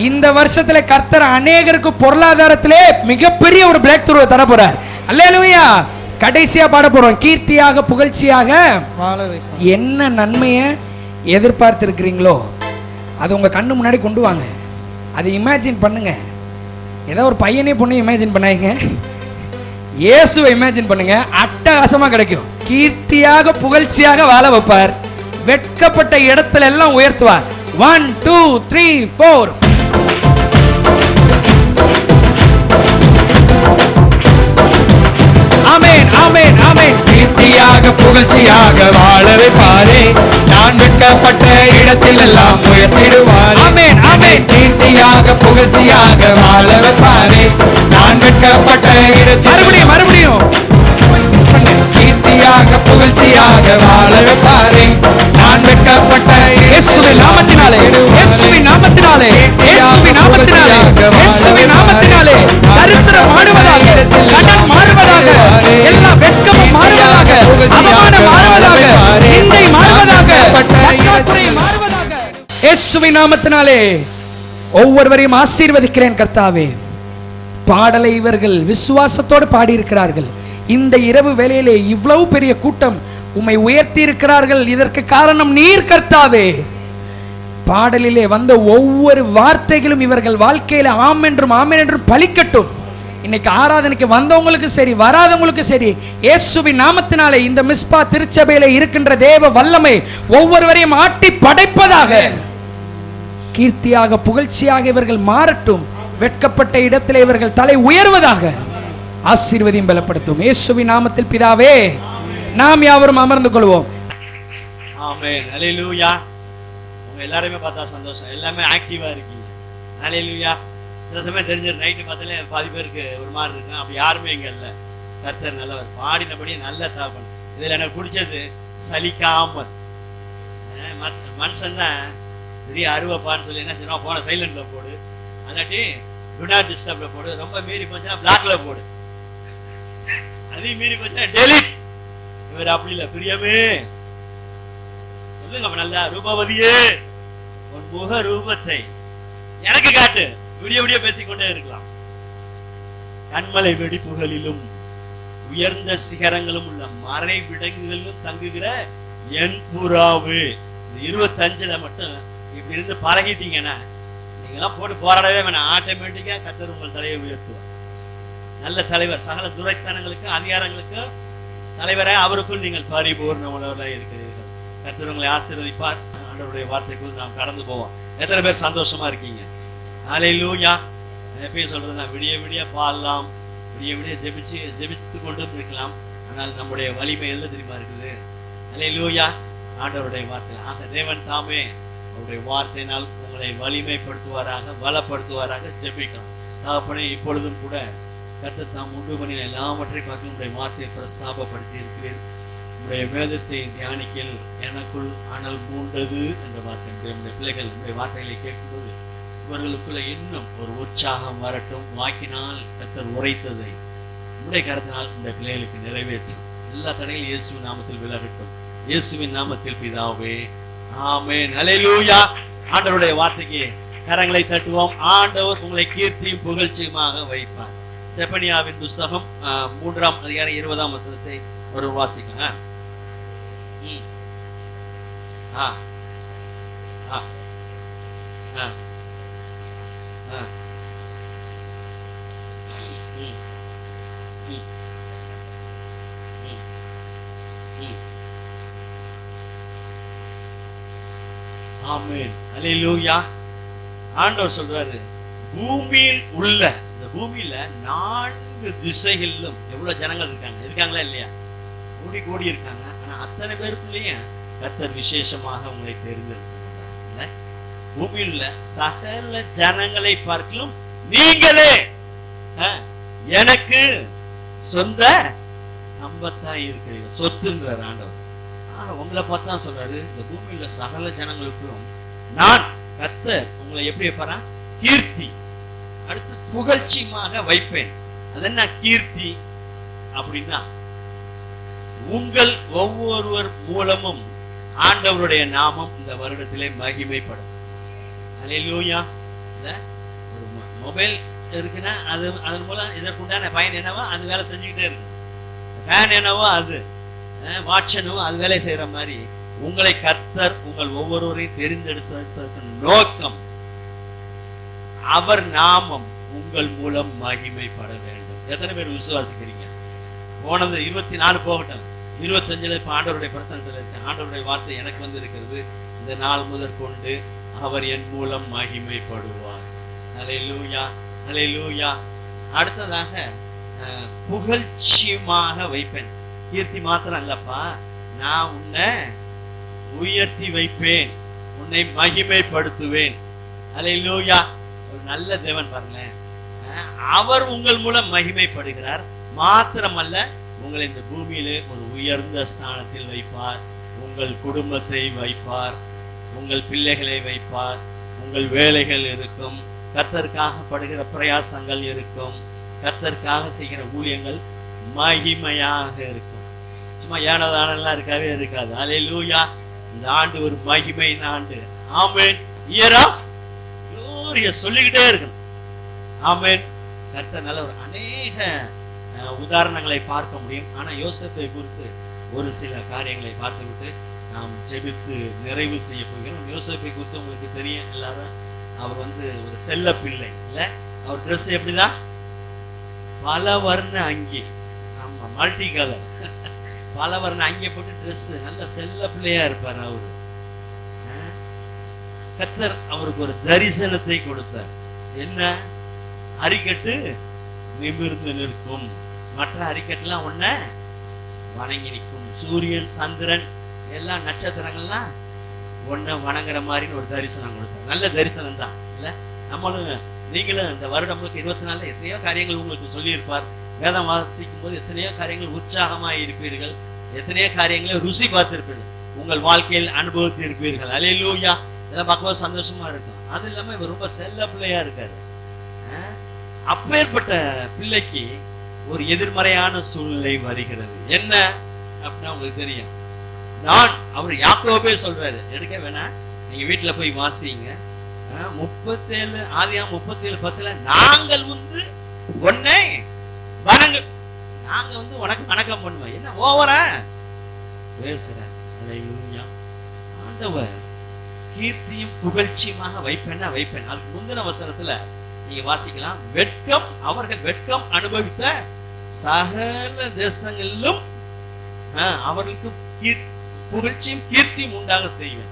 இந்த வருஷத்துல கர்த்தர் அநேகருக்கு பொருளாதாரத்திலே மிகப்பெரிய ஒரு பிரேக் த்ரூ தர போறார். அல்லேலூயா. கடைசியா பாட போறோம், கீர்த்தியாக புகழ்ச்சியாக என்ன நன்மையை எதிர்பார்த்து இருக்கிறீங்களோ அது உங்க கண்ணு முன்னாடி கொண்டு வாங்க. அதை இமேஜின் பண்ணுங்க. ஏதோ ஒரு பையனே பொண்ணு இமேஜின் பண்ணாங்க, இயேசுவை இமேஜின் பண்ணுங்க, அட்டகாசமா கிடைக்கும். கீர்த்தியாக புகழ்ச்சியாக வாழ வைப்பார், வெட்கப்பட்ட இடத்துல எல்லாம் உயர்த்துவார். 1 2 3 4. ஆமென் ஆமென் ஆமென். கீர்த்தியாக புகழ்ச்சியாக வாழ வைப்பாரே, நான் வெட்கப்பட்ட இடத்தில் எல்லாம் உயர்த்திடுவார். ஆமென் ஆமென். கீர்த்தியாக புகழ்ச்சியாக வாழ வைப்பாரே, நான் வெட்கப்பட்ட இடத்தில் மறுபடியும் கீர்த்தியாக புகழ்ச்சியாக வாழ வைப்பாரே, நான் வெட்கப்பட்ட இயேசுவின் நாமத்தினாலே, இயேசுவின் நாமத்தினாலே, இயேசுவின் நாமத்தினாலே, இயேசுவின் நாமத்தினாலே தரித்திரம் மாறுவதாக, கடன் மாறுவதாக, எல்லா வெட்கமும் மாறுவதாக, அவமானம் மாறுவதாக, நிந்தை மாறுவதாக, பற்றாக்குறை மாறுவதாக, இயேசுவின் நாமத்தினாலே ஒவ்வொருவரையும் ஆசீர்வதிக்கிறேன் கர்த்தாவே. பாடலை இவர்கள் விசுவாசத்தோடு பாடியிருக்கிறார்கள். இந்த இரவு வேளையிலே இவ்வளவு பெரிய கூட்டம் உம்மை உயர்த்தி இருக்கிறார்கள். இதற்கு காரணம் நீர் கர்த்தாவே. பாடலிலே வந்த ஒவ்வொரு வார்த்தைகளும் இவர்கள் வாழ்க்கையில ஆம் என்றும் ஆமென் என்றும் பலிக்கட்டும். இன்னைக்கு ஆராதனைக்கு வந்தவங்களுக்கு சரி, வராதவங்களுக்கு சரி, இயேசுவின் நாமத்தினாலே இந்த மிஸ்பா திருச்சபையில இருக்கின்ற தேவ வல்லமை ஒவ்வொருவரையும் ஆட்டி படைப்பதாக. கீர்த்தியாக புகழ்ச்சியாக இவர்கள் மாறட்டும், வெட்கப்பட்ட இடத்திலே இவர்கள் தலை உயர்வதாக. ஆசீர்வதியும் பலப்படுத்தும் இயேசுவின் நாமத்தில் பிதாவே. நாம் யாவரும் அமர்ந்து கொள்வோம். ஆமென். ஹல்லேலூயா. உங்க எல்லாரையுமே பார்த்தா சந்தோஷம், எல்லாமே ஆக்டிவா இருக்கீங்க. ஹல்லேலூயா. சில சமயம் தெரிஞ்ச நைட்டு பார்த்தாலே பாதி பேருக்கு ஒரு மாதிரி இருக்கு, அப்படி யாருமே இங்க இல்லை. கர்த்தர் நல்லவர், பாடினபடியே நல்ல தாபன். இதுல எனக்கு பிடிச்சது சலிக்காமல். மனுஷன் தான் பெரிய அருவப்பான்னு சொல்லி என்ன செய்யணும், போன சைலண்ட்ல போடு, அல்லாட்டி டு நாட் டிஸ்டர்ப்ல போடு, ரொம்ப மீறி போச்சுன்னா பிளாக்ல போடு, அதையும் மீறி போச்சுன்னா டெலிட். இவர் அப்படி இல்லை, பிரியமே சொல்லுங்க, நல்ல ரூபவதியே உன் முக ரூபத்தை எனக்கு காட்டு. விடிய விடிய பேசிக்கொண்டே இருக்கலாம். கண்மலை வெடிப்புகளிலும் உயர்ந்த சிகரங்களும் உள்ள மறை விடங்குகளிலும் தங்குகிற என் புறாவு. 25ல மட்டும் இப்படி இருந்து பழகிட்டீங்கன்னா நீங்களாம் போட்டு போராடவே வேணாம், ஆட்டோமேட்டிக்கா கர்த்தர் உங்கள் தலையை உயர்த்துவார். நல்ல தலைவர், சகல துரைத்தனங்களுக்கு அதிகாரங்களுக்கு தலைவராக அவருக்குள் நீங்கள் பரிபூர்ண உணர்வுகளாக இருக்கிறீர்கள். கர்த்தர் உங்களை ஆசீர்வதிப்பார். ஆண்டவருடைய வார்த்தைக்குள் நாம் கடந்து போவோம். எத்தனை பேர் சந்தோஷமா இருக்கீங்க? ஹல்லேலூயா. எப்பயும் சொல்றதுதான், விடிய விடிய பாடலாம், விடிய விடிய ஜெபித்து கொண்டும் இருக்கலாம். ஆனால் நம்முடைய வலிமை எல்லாம் தெரியுமா இருக்குது. ஹல்லேலூயா. ஆண்டவருடைய வார்த்தை ஆக தேவன் தாமே அவருடைய வார்த்தையினால் உங்களை வலிமைப்படுத்துவாராக, பலப்படுத்துவாராக. ஜெபிக்கலாம். தகப்பனே, இப்பொழுதும் கூட கர்த்தர் தாம் உண்டு பண்ணின எல்லாவற்றை பார்த்து உங்களுடைய வார்த்தையை பிரஸ்தாபப்படுத்தி இருக்கிறேன். உங்களுடைய வேதத்தை தியானிக்கல் எனக்குள் அனல் மூண்டது என்ற வார்த்தை. நம்முடைய பிள்ளைகள் உங்களுடைய வார்த்தைகளை கேட்கும்போது இவர்களுக்குள்ள இன்னும் ஒரு உற்சாகம் வரட்டும். வாக்கினால் கர்த்தர் உரைத்ததை உங்களுடைய கருத்தினால் உங்களுடைய பிள்ளைகளுக்கு நிறைவேற்றும். எல்லா தடைகளும் இயேசுவின் நாமத்தில் விலகட்டும். இயேசுவின் நாமத்தில் பிதாவே, ஆமென். ஹல்லேலூயா. ஆண்டவருடைய வார்த்தைக்கு கரங்களை தட்டுவோம். ஆண்டவர் உங்களை கீர்த்தியும் புகழ்ச்சியுமாக வைப்பார். செபனியாவின் புஸ்தகம் 3ஆம் அதிகாரம் 20ஆம் வசனத்தை ஒரு வாசிக்கலாம். ஆமென். ஹல்லேலூயா. ஆண்டவர் சொல்றாரு, பூமியில் உள்ள இந்த பூமியில 4 திசைகளிலும் எவ்வளவு ஜனங்கள் இருக்காங்களா இல்லையா? கோடி கோடி இருக்காங்க. ஆனா அத்தனை பேருக்குள்ளேயும் கர்த்தர் விசேஷமாக உங்களை தேர்ந்தெடுத்துள்ளார். பூமியில் உள்ள சகல ஜனங்களை பார்க்கலும் நீங்களே எனக்கு சொந்த சம்பத்தா இருக்கிறீர்கள். சொத்துன்றார் ஆண்டவர். உங்களை பார்த்தா சொல்றாரு, இந்த பூமியில சகல ஜனங்களுக்கும் நான் கர்த்தர் உங்களை எப்படி வைப்பாரா? கீர்த்தி, அடுத்து புகழ்ச்சியமாக வைப்பேன். அது என்ன கீர்த்தி அப்படின்னா, உங்கள் ஒவ்வொருவர் மூலமும் ஆண்டவருடைய நாமம் இந்த வருடத்திலே மகிமைப்படும். அல்லேலூயா. ஒரு மொபைல் இருக்குன்னா அது அதன் மூலம் இதற்குண்டான பயன் என்னவோ அது வேலை செஞ்சுக்கிட்டே இருக்கு. ஃபேன் என்னவோ அது, வாட்ச் என்னவோ அது வேலை செய்யற மாதிரி உங்களை கர்த்தர் உங்கள் ஒவ்வொருவரையும் தெரிந்தெடுத்ததற்கு நோக்கம் அவர் நாமம் உங்கள் மூலம் மகிமைப்பட வேண்டும். எத்தனை பேர் விசுவாசிக்கிறீங்க? போனது 24 போகட்டும், 25 இப்ப ஆண்டவருடைய பிரசன்னத்தில் இருக்கு. ஆண்டவருடைய வார்த்தை எனக்கு வந்து இருக்கிறது, இந்த நாள் முதற்கொண்டு அவர் என் மூலம் மகிமைப்படுவார். அல்லேலூயா, அல்லேலூயா. அடுத்ததாக புகழ்ச்சியமாக வைப்பேன். கீர்த்தி மாத்திரம் இல்லப்பா, நான் உன்னை உயர்த்தி வைப்பேன், உன்னை மகிமைப்படுத்துவேன். அல்லேலூயா. ஒரு நல்ல தேவன் பாருங்களேன், அவர் உங்கள் மூலம் மகிமைப்படுகிறார். மாத்திரமல்ல, உங்களை இந்த பூமியிலே ஒரு உயர்ந்த ஸ்தானத்தில் வைப்பார். உங்கள் குடும்பத்தை வைப்பார், உங்கள் பிள்ளைகளை வைப்பார், உங்கள் வேலைகள் இருக்கும், கர்த்தருக்காக படுகிற பிரயாசங்கள் இருக்கும், கர்த்தருக்காக செய்கிற ஊழியங்கள் மகிமையாக இருக்கும். சும்மா ஏனதானெல்லாம் இருக்கவே இருக்காது. அல்லேலூயா. இந்த ஆண்டு ஒரு மகிமையின் ஆண்டு. ஆமென். இயர் ஆஃப் க்ளோரியஸ் சொல்லிக்கிட்டே இருக்கணும். ஆமென். கர்த்தர் நல்ல ஒரு அநேக உதாரணங்களை பார்க்க முடியும். ஆனா யோசேப்பை குறித்து ஒரு சில காரியங்களை பார்த்துவிட்டு நாம் ஜெபித்து நிறைவு செய்ய போகிறோம். யோசேப்பை குறித்து உங்களுக்கு தெரியும் எல்லாரும். அவர் வந்து ஒரு செல்ல பிள்ளை இல்ல. அவர் ட்ரெஸ் எப்படிதான்? பல வர்ண அங்கி, ஆமா, மல்டி கலர், பல வர்ண அங்கி போட்டு ட்ரெஸ், நல்ல செல்ல பிள்ளையா இருப்பார் அவரு. கர்த்தர் அவருக்கு ஒரு தரிசனத்தை கொடுத்தார். என்ன? அரிக்கட்டு நிமிர்ந்து நிற்கும், மற்ற அரிக்கட்டுலாம் ஒன்ன வணங்கி நிற்கும், சூரியன் சந்திரன் எல்லா நட்சத்திரங்கள்லாம் ஒன்ன வணங்குற மாதிரி ஒரு தரிசனம் கொடுத்தார். நல்ல தரிசனம் தான் இல்ல. நம்மளும் நீங்களும் இந்த வருடம் 24 எத்தனையோ காரியங்கள் உங்களுக்கு சொல்லியிருப்பார். வேதம் வாசிக்கும் போது எத்தனையோ காரியங்கள் உற்சாகமாக இருப்பீர்கள், எத்தனையோ காரியங்களை ருசி பார்த்திருப்பீர்கள், உங்கள் வாழ்க்கையில் அனுபவித்து இருப்பீர்கள். அல்லேலூயா. இதெல்லாம் பார்க்கும்போது சந்தோஷமா இருக்கும். அது இல்லாம இவர் ரொம்ப செல்ல பிள்ளையா இருக்காரு. அப்பேற்பட்ட பிள்ளைக்கு ஒரு எதிர்மறையான சூழ்நிலை வருகிறது. என்ன அப்படின்னா உங்களுக்கு தெரியும். நான் அவர் யாக்கோபே சொல்றாரு, எடுக்க வேணா, நீங்க வீட்டுல போய் வாசிங்க. 37 ஆதியாகமம் 37:10 நாங்கள் வந்து உன்னை வணங்க, நாங்க வந்து உனக்கு வணக்கம் பண்ணுவோம். என்ன ஓவரா பேசுற? அல்லேலூயா. ஆண்டவர் கீர்த்தியும் புகழ்ச்சியுமாக வைப்பேன்னா வைப்பேன். அதுக்கு முந்தின வசனத்துல நீங்க வாசிக்கலாம், வெட்கம், அவர்கள் வெட்கம் அனுபவித்த சகல தேசங்களிலும் அவர்களுக்கு புகழ்ச்சியும் கீர்த்தியும் உண்டாக செய்வேன்.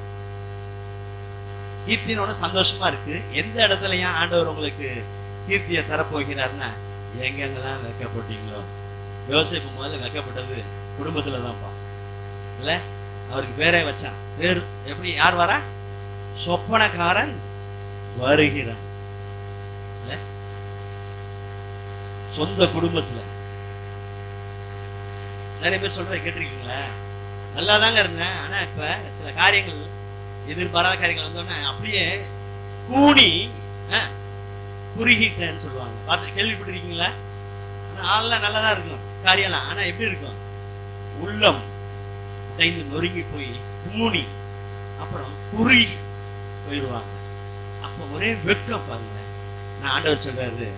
கீர்த்தினோட சந்தோஷமா இருக்கு. எந்த இடத்துலயும் ஆண்டவர் உங்களுக்கு கீர்த்தியை தரப்போகிறார்னா, எங்கெங்கெல்லாம் வெக்கப்பட்டீங்களோ. யோசேப்பு முதல்ல வெக்கப்பட்டது குடும்பத்துலதான்ப்பா இல்ல. அவருக்கு பேரே வச்சான். பேரு எப்படி? யார் வரா? சொப்பனக்காரன் வருகிறான். சொந்த குடும்பத்துல நிறைய பேர் சொல்றதை கேட்டிருக்கீங்களா? நல்லாதாங்க இருந்தேன், ஆனா இப்ப சில காரியங்கள், எதிர்பாராத காரியங்கள் வந்தோடனே அப்படியே கூணி குறுகிட்டேன்னு சொல்லுவாங்க. பார்த்து கேள்விப்பட்டிருக்கீங்களா? ஆள்லாம் நல்லாதான் இருக்கும் காரியம்லாம், ஆனா எப்படி இருக்கும்? உள்ளம் உடைந்து நொறுங்கி போய் கூணி அப்புறம் குறுகி போயிடுவாங்க. அப்ப ஒரே வெட்கம் பாருங்க. நான் ஆண்டவர் சொல்றாரு,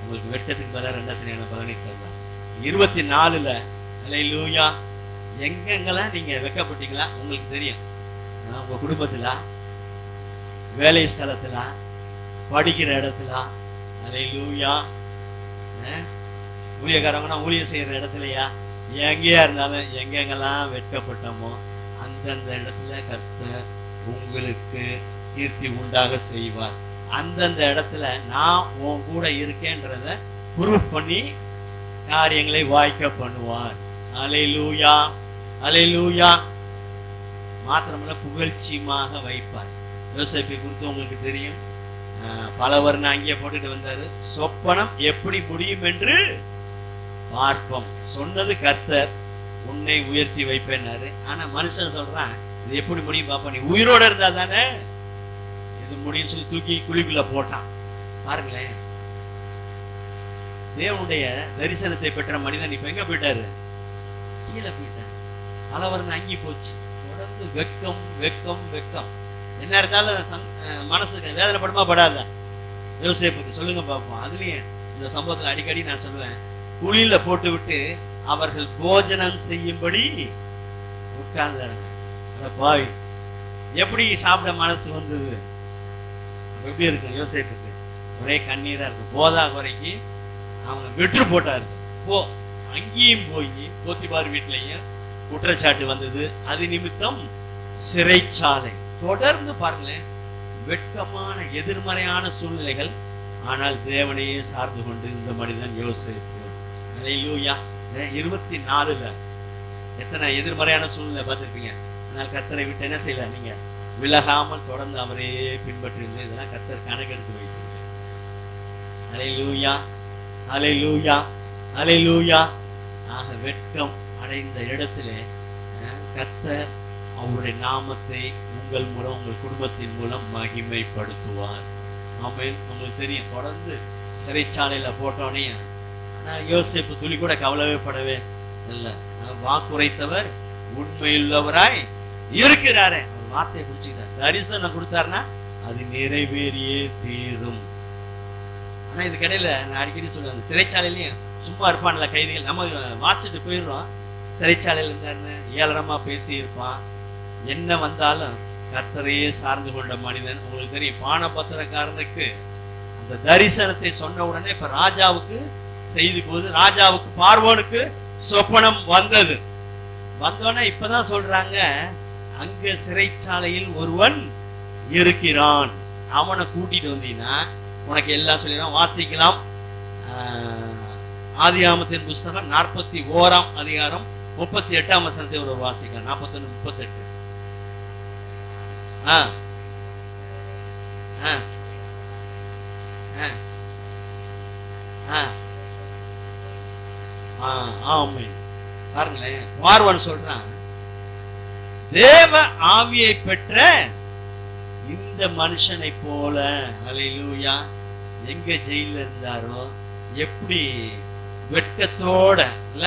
உங்களுக்கு வெட்கத்துக்கு பதிலா 2 24 அல்லேலூயா. எங்கெங்கெல்லாம் நீங்க வெட்கப்பட்டீங்களா உங்களுக்கு தெரியும். உங்க குடும்பத்துல, வேலை ஸ்தலத்துல, படிக்கிற இடத்துல, அல்லேலூயா, ஊழியக்காரங்கன்னா ஊழியம் செய்யற இடத்துலயா, எங்கேயா இருந்தாலும் எங்கெங்கெல்லாம் வெட்கப்பட்டோமோ அந்தந்த இடத்துல கர்த்தர் உங்களுக்கு கீர்த்தி உண்டாக செய்வார். அந்தந்த இடத்துல நான் உன் கூட இருக்கேன்றத ப்ரூஃப் பண்ணி காரியங்களை வாய்க்க பண்ணுவார். அல்லேலூயா, அல்லேலூயா. மாத்திரமல்ல புகழ்ச்சியுமாக வைப்பார். யோசேப்பை குறித்து உங்களுக்கு தெரியும். பல வர்ண அங்கே போட்டுட்டு வந்தாரு. சொப்பனம் எப்படி முடியும் என்று பார்ப்போம். சொன்னது கர்த்தர், உன்னை உயர்த்தி வைப்பேன்னாரு. ஆனா மனுஷன் சொல்றான், இது எப்படி முடியும் பாப்பா, நீ உயிரோட இருந்தா தானே இது முடியும் சொல்லி தூக்கி குழிக்குள்ள போட்டான். பாருங்களேன், தேவனுடைய தரிசனத்தை பெற்ற மனிதன் இப்ப எங்க போயிட்டாரு? கீழே போயிட்டார். பல வர்ண அங்கி போச்சு. தொடர்ந்து வெக்கம் வெக்கம் வெக்கம். என்ன இருந்தாலும் மனசுக்கு வேதனைப்படுமா படாத? யோசேப்புக்கு சொல்லுங்க பார்ப்போம். அதுலயும் இந்த சம்பவத்துல அடிக்கடி நான் சொல்லுவேன், குழியில போட்டு விட்டு அவர்கள் போஜனம் செய்யும்படி உட்கார்ந்தாங்க. பாய் எப்படி சாப்பிட மனசு வந்தது? எப்படி இருக்கும் யோசேப்புக்கு? ஒரே கண்ணீரா இருக்கு. போதா குறைக்கு அவங்க வெற்று போட்டாரு. அங்கேயும் போய் போத்திபார் வீட்டிலையும் குற்றச்சாட்டு வந்தது. அது நிமித்தம் சிறைச்சாலை. தொடர்ந்து பாருங்களேன், வெட்கமான எதிர்மறையான சூழ்நிலைகள். ஆனால் தேவனையே சார்ந்து கொண்டு இந்த மனிதன் யோசேப்பு. அல்லேலூயா. 24 எத்தனை எதிர்மறையான சூழ்நிலை பார்த்துருப்பீங்க. ஆனால் கர்த்தரை விட்டு என்ன செய்யல, நீங்க விலகாமல் தொடர்ந்து அவரே பின்பற்றிருந்து இதெல்லாம் கர்த்தர் கணக்கெடுத்து வைத்தீங்க. அல்லேலூயா, அல்லேலூயா, அல்லேலூயா. ஆக வெட்கம் அடைந்த இடத்திலே கர்த்தர் அவருடைய நாமத்தை உங்கள் மூலம், உங்கள் குடும்பத்தின் மூலம் மகிமைப்படுத்துவார். ஆமென். உங்களுக்கு தெரியும், தொடர்ந்து சிறைச்சாலையில போட்டோன்னே யோசேப்பு துளி கூட கவலைப்படவே இல்லை. வாக்குரைத்தவர் உண்மையுள்ளவராய் இருக்கிறாரே, ஒரு வார்த்தையை பிடிச்சுக்கிட்டார். தரிசனம் கொடுத்தாருன்னா அது நிறைவேறியே தீரும். ஆனா இதுக்கிடையில நான் அடிக்கடி சொல்லுவேன், சிறைச்சாலையிலையும் சும்மா இருப்பான்ல கைதிகள். நம்ம வாசிச்சுட்டு போயிடுறோம். சிறைச்சாலையில இருந்தாருன்னு ஏளனமா பேசி இருப்பான். என்ன வந்தாலும் கர்த்தரையே சார்ந்து கொண்ட மனிதன். உங்களுக்கு தெரியும், பானபத்திரக்காரனுக்கு அந்த தரிசனத்தை சொன்ன உடனே இப்ப ராஜாவுக்கு செய்தி போது, ராஜாவுக்கு பார்வோனுக்கு சொப்பனம் வந்தது. வந்தோடனே இப்பதான் சொல்றாங்க, அங்க சிறைச்சாலையில் ஒருவன் இருக்கிறான், அவனை கூட்டிட்டு வந்தீங்கன்னா உனக்கு எல்லாம் சொல்லிடுறான். வாசிக்கலாம். ஆதியாகமத்தின் புஸ்தகம் 41ஆம் அதிகாரம் 38ஆம் வசனத்தை ஒரு வாசிக்கலாம். 41, 38. பாருங்களேன், பார்வன் சொல்றான், தேவ ஆவியை பெற்ற இந்த மனுஷனை போல. அல்லேலூயா. எங்க ஜெயில இருந்தாரோ, எப்படி வெட்கத்தோட இல்ல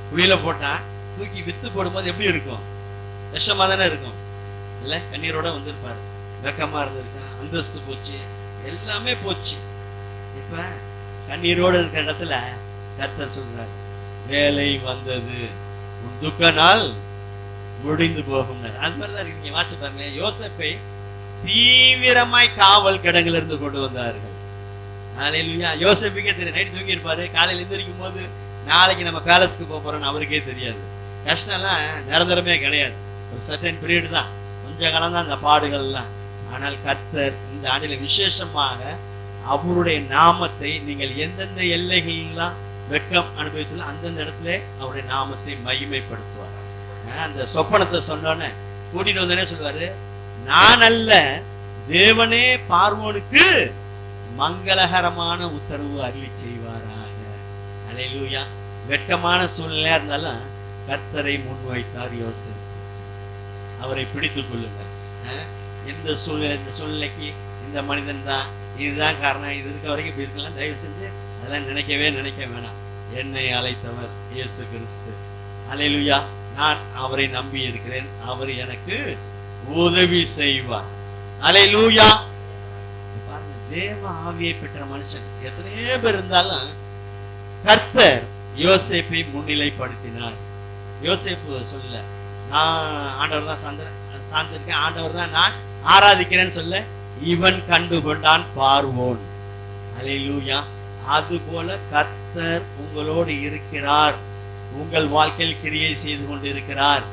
குழியில போட்டா தூக்கி வித்து போடும்போது எப்படி இருக்கும்? விஷமா தானே இருக்கும் இல்ல? கண்ணீரோட வந்திருப்பாரு. வெக்கமா இருந்திருக்கா, அந்தஸ்து போச்சு, எல்லாமே போச்சு. இப்ப கண்ணீரோட இருக்கிற இடத்துல கர்த்தர் சொல்றாரு, வேலை வந்தது, உன் துக்க நாள் முடிந்து போகும். அது மாதிரிதான் இருக்கு. நீங்க வாட்சி பாருங்க, யோசேப்பை தீவிரமாய் காவல் கிடங்குல இருந்து கொண்டு வந்தார்கள். அல்லேலூயா. யோசேப்புக்கே தெரியும், நைட்டு தூங்கி இருப்பாரு, காலையில எந்திரிக்கும் போது நாளைக்கு நம்ம பேலஸ்க்கு போக போறோம்னு அவருக்கே தெரியாது. கஷ்டம்லாம் நிரந்தரமே கிடையாது, ஒரு சர்டன் பீரியட் தான், கொஞ்ச காலம் தான் அந்த பாடுகள்லாம். ஆனால் கர்த்தர் இந்த ஆண்டில விசேஷமாக அவருடைய நாமத்தை, நீங்கள் எந்தெந்த எல்லைகள்லாம் வெட்கம் அனுபவித்துள்ள அந்தந்த இடத்துல அவருடைய நாமத்தை மகிமைப்படுத்துவார். அந்த சொப்பனத்தை சொன்னோன்னே கூட்டிட்டு வந்தோடனே சொல்லுவாரு, நான் அல்ல, தேவனே பார்வோனுக்கு மங்களகரமான உத்தரவு அருளி செய்வாராக. அல்லேலூயா. வெட்கமான சூழ்நிலையா இருந்தாலும் கர்த்தரை முன்வைத்தார் யோசேப்பு. அவரை பிடித்துக் கொள்ளுங்கள். இந்த சூழ்நிலை, இந்த சூழ்நிலைக்கு இந்த மனிதன் தான், இதுதான் காரணம், இது இருக்க வரைக்கும் இப்படி இருக்கலாம், தயவு செஞ்சு அதெல்லாம் நினைக்க வேணாம். என்னை அழைத்தவர் இயேசு கிறிஸ்து. அல்லேலூயா. நான் அவரை நம்பி இருக்கிறேன், அவர் எனக்கு உதவி செய்வார். அல்லேலூயா. பாருங்க, தேவ ஆவியை பெற்ற மனுஷன் எத்தனையோ பேர் இருந்தாலும் கர்த்தர் யோசேப்பை முன்னிலைப்படுத்தினார். யோசேப்பு சொல்ல, நான் ஆண்டவர் தான் சார்ந்திருக்கேன், ஆண்டவர் தான் நான் ஆராதிக்கிறேன்னு சொல்ல, இவன் கண்டுகொண்டான் பார்வோன். அல்லேலூயா. அதுபோல கர்த்தர் உங்களோடு இருக்கிறார், உங்கள் வாழ்க்கையில் கிரியை செய்து கொண்டு இருக்கிறார்.